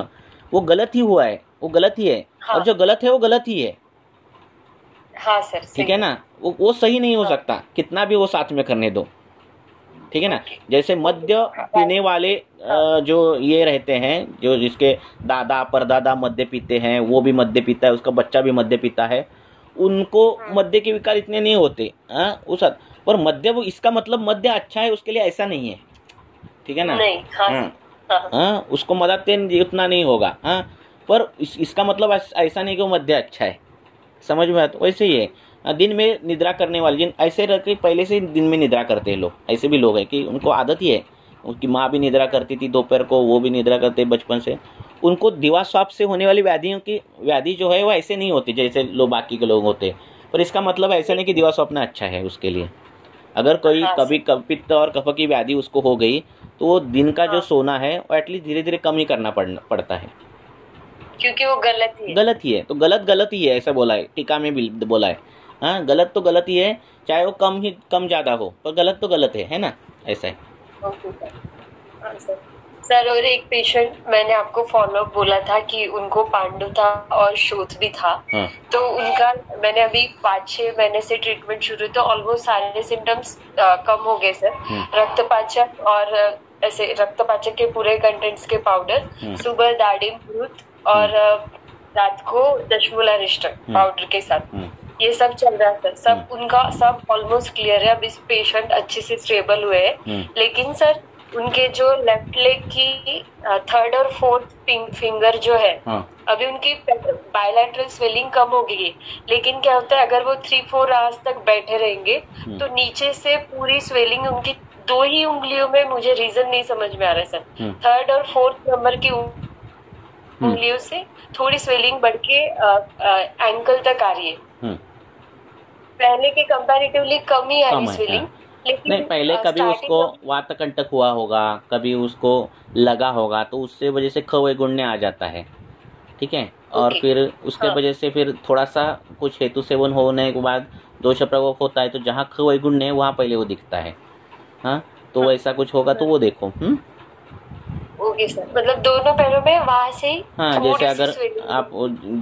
वो गलत ही हुआ है, वो गलत ही है। हाँ, और जो गलत है वो गलत ही है, हाँ सर, ठीक है ना। वो सही नहीं हो सकता, कितना भी वो साथ में करने दो, ठीक है ना। जैसे मद्य पीने वाले जो ये रहते हैं, जो जिसके दादा परदादा मद्य पीते हैं, वो भी मद्य पीता है, उसका बच्चा भी मद्य पीता है, उनको मद्य के विकार इतने नहीं होते, उस पर मद्य, इसका मतलब मद्य अच्छा है उसके लिए, ऐसा नहीं है, ठीक है ना। नहीं, हाँ, उसको मदाते उतना नहीं होगा, पर इसका मतलब ऐसा नहीं कि वो मद्य अच्छा है, समझ में आता। वैसे ही है, दिन में निद्रा करने वाले, जिन ऐसे रह के पहले से दिन में निद्रा करते हैं लोग, ऐसे भी लोग हैं कि उनको आदत ही है, उनकी माँ भी निद्रा करती थी दोपहर को, वो भी निद्रा करते बचपन से, उनको दिवा स्वाप से होने वाली व्याधि जो है वो ऐसे नहीं होती जैसे लोग बाकी के लोग होते। पर इसका मतलब ऐसा नहीं कि दिवा स्वप्न अच्छा है उसके लिए। अगर कोई कभी पित्त और कफ की व्याधि उसको हो गई, तो वो दिन का जो सोना है वो एटलीस्ट धीरे धीरे कम ही करना पड़ता है, क्योंकि वो गलत ही है। तो गलत ही है, ऐसा बोला है, टीका में भी बोला है। हाँ, गलत तो गलत ही है, चाहे वो कम ज्यादा हो, पर गलत तो गलत है ना, ऐसा है। ओके सर, और एक पेशेंट मैंने आपको फॉलोअप बोला था कि उनको पांडु था और शोथ भी था, तो उनका मैंने अभी 5-6 महीने से ट्रीटमेंट शुरू, तो ऑलमोस्ट सारे सिम्टम्स कम हो गए सर। रक्तपाचक और ऐसे रक्तपाचक के पूरे कंटेंट्स के पाउडर, सुबह दाडिम फ्रूट और रात को दशमूलारिष्ट पाउडर के साथ, ये सब चल रहा था। सब उनका सब ऑलमोस्ट क्लियर है, अब इस पेशेंट अच्छे से स्टेबल हुए हैं। लेकिन सर उनके जो लेफ्ट लेग की 3rd और 4th फिंगर जो है, अभी उनकी बायलैटरल स्वेलिंग कम हो गई है। लेकिन क्या होता है, अगर वो 3-4 आवर्स तक बैठे रहेंगे तो नीचे से पूरी स्वेलिंग उनकी 2 ही उंगलियों में, मुझे रीजन नहीं समझ में आ रहा है सर, 3rd और 4th नंबर की उंगलियों से थोड़ी स्वेलिंग बढ़ के एंकल तक आ रही है। पहले के कंपैरेटिवली कम ही आ रही स्वेलिंग। नहीं, पहले कभी उसको वातकंटक हुआ होगा, कभी उसको लगा होगा, तो उससे वजह से खवे गुणने आ जाता है, ठीक है। और फिर उसके वजह से फिर थोड़ा सा कुछ हेतु सेवन होने के बाद दोष प्रकोप होता है, तो जहाँ खवे गुणने वहाँ पहले वो दिखता है। हाँ, तो ऐसा कुछ होगा तो वो देखो। ओके सर, मतलब दोनों पैरों में वहाँ से ही। हाँ, जैसे अगर आप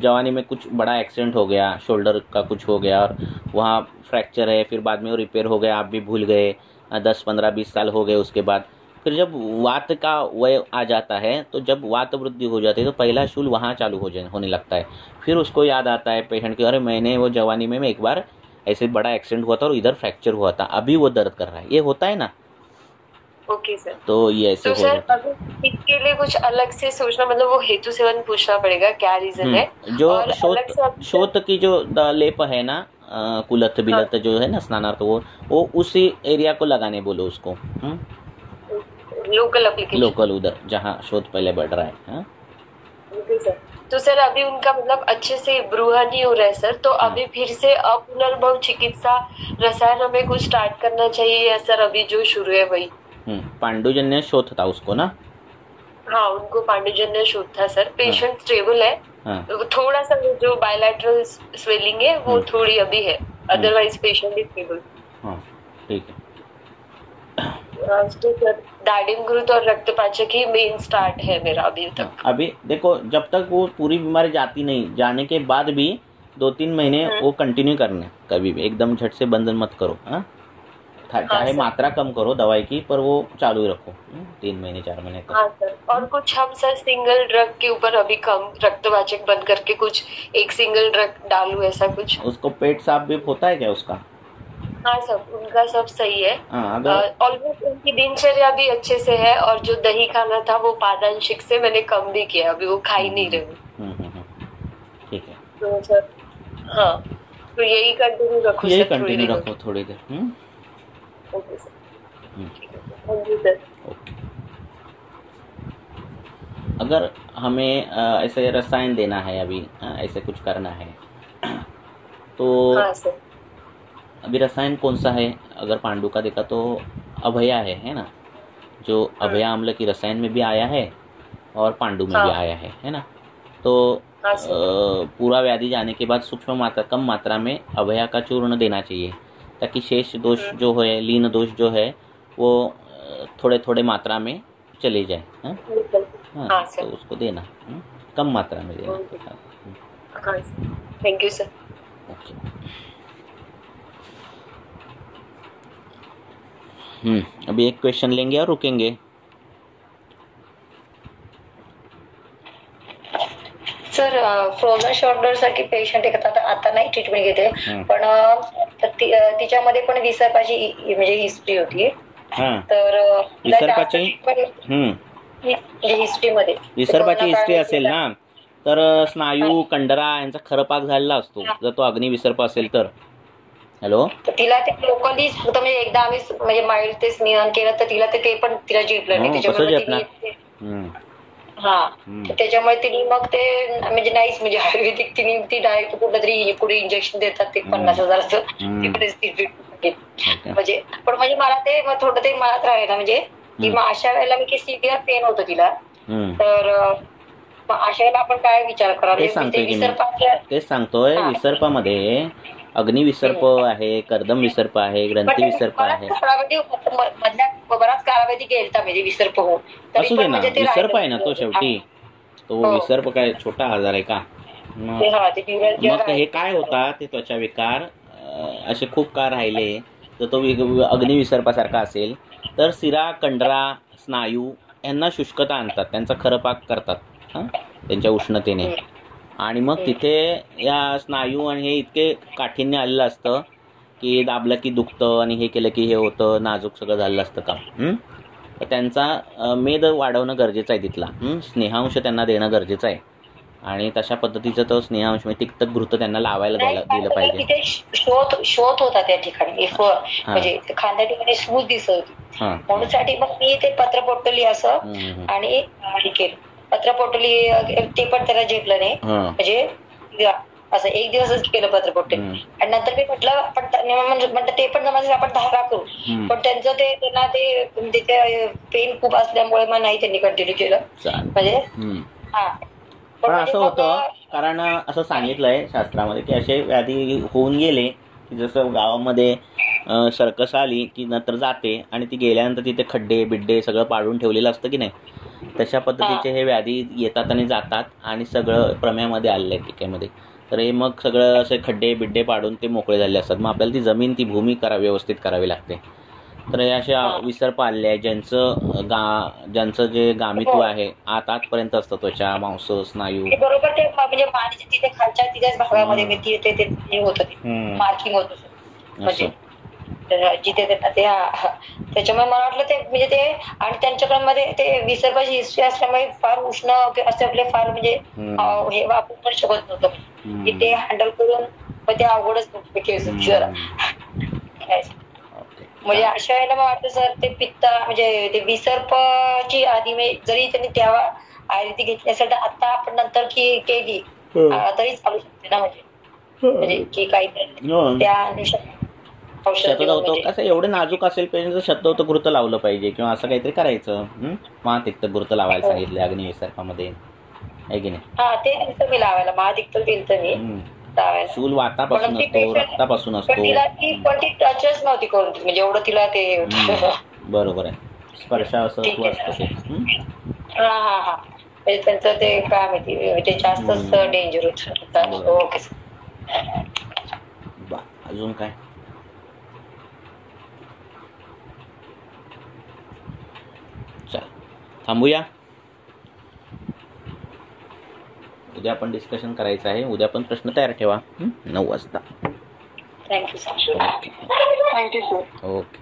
जवानी में कुछ बड़ा एक्सीडेंट हो गया, शोल्डर का कुछ हो गया और वहाँ फ्रैक्चर है, फिर बाद में वो रिपेयर हो गया, आप भी भूल गए, 10-15-20 साल हो गए, उसके बाद फिर जब वात का वय आ जाता है, तो जब वात वृद्धि हो जाती है तो पहला शूल वहाँ चालू होने लगता है। फिर उसको याद आता है पेशेंट के, अरे मैंने वो जवानी में एक बार ऐसे बड़ा एक्सीडेंट हुआ था और इधर फ्रैक्चर हुआ था, अभी वो दर्द कर रहा है, ये होता है ना। ओके सर, तो ये ऐसे तो सर अगर इसके लिए कुछ अलग से सोचना, मतलब वो हेतु सेवन पूछना पड़ेगा, क्या रीजन है। जो शोथ की जो लेप है ना, कुलथ बिलथ जो है ना, स्नानार्थ, वो उसी एरिया को लगाने बोलो उसको। लोकल एप्लीकेशन, लोकल उधर जहाँ शोथ पहले बढ़ रहा है। ओके सर, तो सर अभी उनका मतलब अच्छे से ब्रूहा नहीं हो रहा है सर, तो अभी फिर से पुनर्भव चिकित्सा रसायन हमें कुछ स्टार्ट करना चाहिए या सर अभी जो शुरू है वही? पांडुजन्य शोथ था उसको ना। हाँ, उनको पांडुजन्य शोथ था सर। पेशेंट स्टेबल है, थोड़ा सा जो बायलैटरल स्वेलिंग है वो थोड़ी अभी है, अदरवाइज पेशेंट इज स्टेबल। ठीक है। दाडिम ग्रुत और रक्तपाचक ही मेन स्टार्ट है मेरा अभी तक। अभी देखो, जब तक वो पूरी बीमारी जाती नहीं, जाने के बाद भी 2-3 महीने वो कंटिन्यू करना, कभी भी एकदम झट से बंधन मत करो। चाहे मात्रा कम करो दवाई की, पर वो चालू ही रखो 3 महीने 4 महीने तक। हाँ सर, और कुछ हम सर सिंगल ड्रग के ऊपर अभी कम रक्तवाचक बंद करके कुछ एक सिंगल ड्रग डालू, ऐसा कुछ? उसको पेट साफ भी होता है क्या उसका? हाँ सब, उनका सब सही है। ऑलमोस्ट उनकी दिनचर्या भी अच्छे से है, और जो दही खाना था वो पादांशिक से मैंने कम भी किया, अभी वो खा ही नहीं रहे। ठीक है, तो सर हाँ, तो यही कंटिन्यू रखो, थोड़ी देर। ओके सर, ठीक है। सर। ओके। अगर हमें ऐसे रसायन देना है अभी, ऐसे कुछ करना है तो हाँ सर। अभी रसायन कौन सा है? अगर पांडु का देखा तो अभया है ना, जो अभया अम्ल की रसायन में भी आया है और पांडु में भी आया है ना। तो पूरा व्याधि जाने के बाद सूक्ष्म मात्रा, कम मात्रा में अभया का चूर्ण देना चाहिए, ताकि शेष दोष जो है, लीन दोष जो है, वो थोड़े थोड़े मात्रा में चले जाए। हाँ, तो उसको देना, कम मात्रा में देना। Thank you sir. ओके। अभी एक क्वेश्चन लेंगे और रुकेंगे। सर, फ्रोझन शोल्डर साठी पेशंट आता नाही ट्रीटमेंट घेते, पण तिच्यामध्ये पण विसर्पाची म्हणजे हिस्ट्री होती। तर विसर्पाची हिस्ट्रीमध्ये विसर्पाची हिस्ट्री असेल ना, तर स्नायू, कंडरा यांचा खरपाक झालेला असतो जर तो अग्निविसर्प असेल तर। हॅलो, तिला ते लोकली फक्त म्हणजे एकदा आम्ही म्हणजे माइल्ड ते स्नेहन केलं तर तिला ते पण तिला झेपलं नाही, त्याच्यामुळे हा त्याच्यामुळे तिने मग ते म्हणजे नाहीच, म्हणजे आयुर्वेदिक तिने ती डायरेक्ट कुठलं तरी पुढे इंजेक्शन देतात ते 50,000चं म्हणजे। पण म्हणजे मला ते थोडं ते मनात राहिलं म्हणजे की मग अशा वेळेला मी सिव्हिअर पेन होतं तिला, तर अशा वेळेला आपण काय विचार करावा? तेच सांगतोय, विसर्पामध्ये अग्निविसर्प आहे, कर्दम विसर्प आहे, ग्रंथी विसर्प आहे, बराच कालावधी गेलता म्हणजे विसर्प होऊन। असू दे ना, विसर्प आहे ना तो शेवटी, तो विसर्प काय छोटा आजार आहे का? मग हे काय होता, ते त्वचा विकार असे खूप काळ राहिले तर तो अग्निविसर्पासारखा असेल तर शिरा, कंडरा, स्नायू यांना शुष्कता आणतात, त्यांचा खरपाक करतात त्यांच्या उष्णतेने, आणि मग तिथे या स्नायू आणि हे इतके काठीण्य आलेलं असतं की दाबलं की दुखतं आणि हे केलं की हे होतं, नाजूक सगळं झालेलं असतं काम। तर त्यांचा मेद वाढवणं गरजेचं आहे तिथला, स्नेहांश त्यांना देणं गरजेचं आहे, आणि तशा पद्धतीचं तो स्नेहांश म्हणजे तिक्तघृत त्यांना लावायला दिलं पाहिजे। शोध होता त्या ठिकाणी, म्हणजे खांद्या ठिकाणी सूज दिसत होती, म्हणून साठी मग मी ते पत्रपोटली असं आणि हे केलं, पत्रपोटली ते पण त्याला झेपलं नाही, म्हणजे असं एक दिवसच केलं पत्रपोटली, आणि नंतर मी म्हटलं आपण म्हटलं ते पण जमायचं आपण 10 करू, पण त्यांचं ते त्यांना ते पेन खूप असल्यामुळे मग नाही त्यांनी कंटिन्यू केलं म्हणजे। हा, पण असं होतं, कारण असं सांगितलंय शास्त्रामध्ये की असे व्याधी होऊन गेले की जसं गावामध्ये सर्कस आली की नंतर जाते आणि ती गेल्यानंतर तिथे खड्डे बिड्डे सगळं पाडून ठेवलेलं असतं की नाही, तशा पद्धतीचे हे व्याधी येतात आणि जातात आणि सगळं प्रमेयामध्ये आलेलं आहे टीकेमध्ये। तर हे मग सगळं असे खड्डे बिड्डे पाडून ते मोकळे झाले असतात, मग आपल्याला ती जमीन, ती भूमी व्यवस्थित करावी लागते। तर हे अशा विसर्प आलेले आहे ज्यांचं जे गामित्व आहे आतपर्यंत असतं, त्वचा, मांस, स्नायू, बरोबर ते म्हणजे मानेच्या तिथे खालच्या तिथेच भागामध्ये ते होतं, मार्किंग होतं म्हणजे जिथे त्यांना ते, त्याच्यामुळे मला वाटलं ते म्हणजे ते, आणि त्यांच्याकडे ते विसर्पाची हिस्ट्री असल्यामुळे फार उष्ण असल्यामुळे फार म्हणजे हे वापरू पण शकत नव्हतं की ते हँडल करून, मग ते अवघडच नव्हतं म्हणजे। अशा वेळेला मला वाटतं सर ते पित्त म्हणजे ते विसर्पाची आधी जरी त्यांनी तेव्हा आयुर्वेदिक घेतल्यासाठी आता आपण नंतर की केली तरी चालू शकते ना, म्हणजे की काहीतरी त्या अनुषंगाने शतदौत कसं एवढे नाजूक असेल पेशंट, शतदौत घृत लावलं पाहिजे किंवा असं काहीतरी करायचं, महातिक्त घृत लावायला सांगितलं अग्निविसर्पामध्ये, आहे की नाही? हा, ते दिलं मी लावायला, महातिक्त दिलं मी लावायला। शूल वातापासून असतो, रक्तापासून असतो, पण ती टचच नव्हती करून, म्हणजे एवढं तिला ते बरोबर आहे, स्पर्शा असं असतं ते। हा, म्हणजे त्यांचं ते काय माहिती ते जास्तच डेंजर होतं। ओके, अजून काय? चल थांबूया, उद्या आपण डिस्कशन करायचं आहे, उद्या पण प्रश्न तयार ठेवा 9 वाजता। Thank you sir. ओके।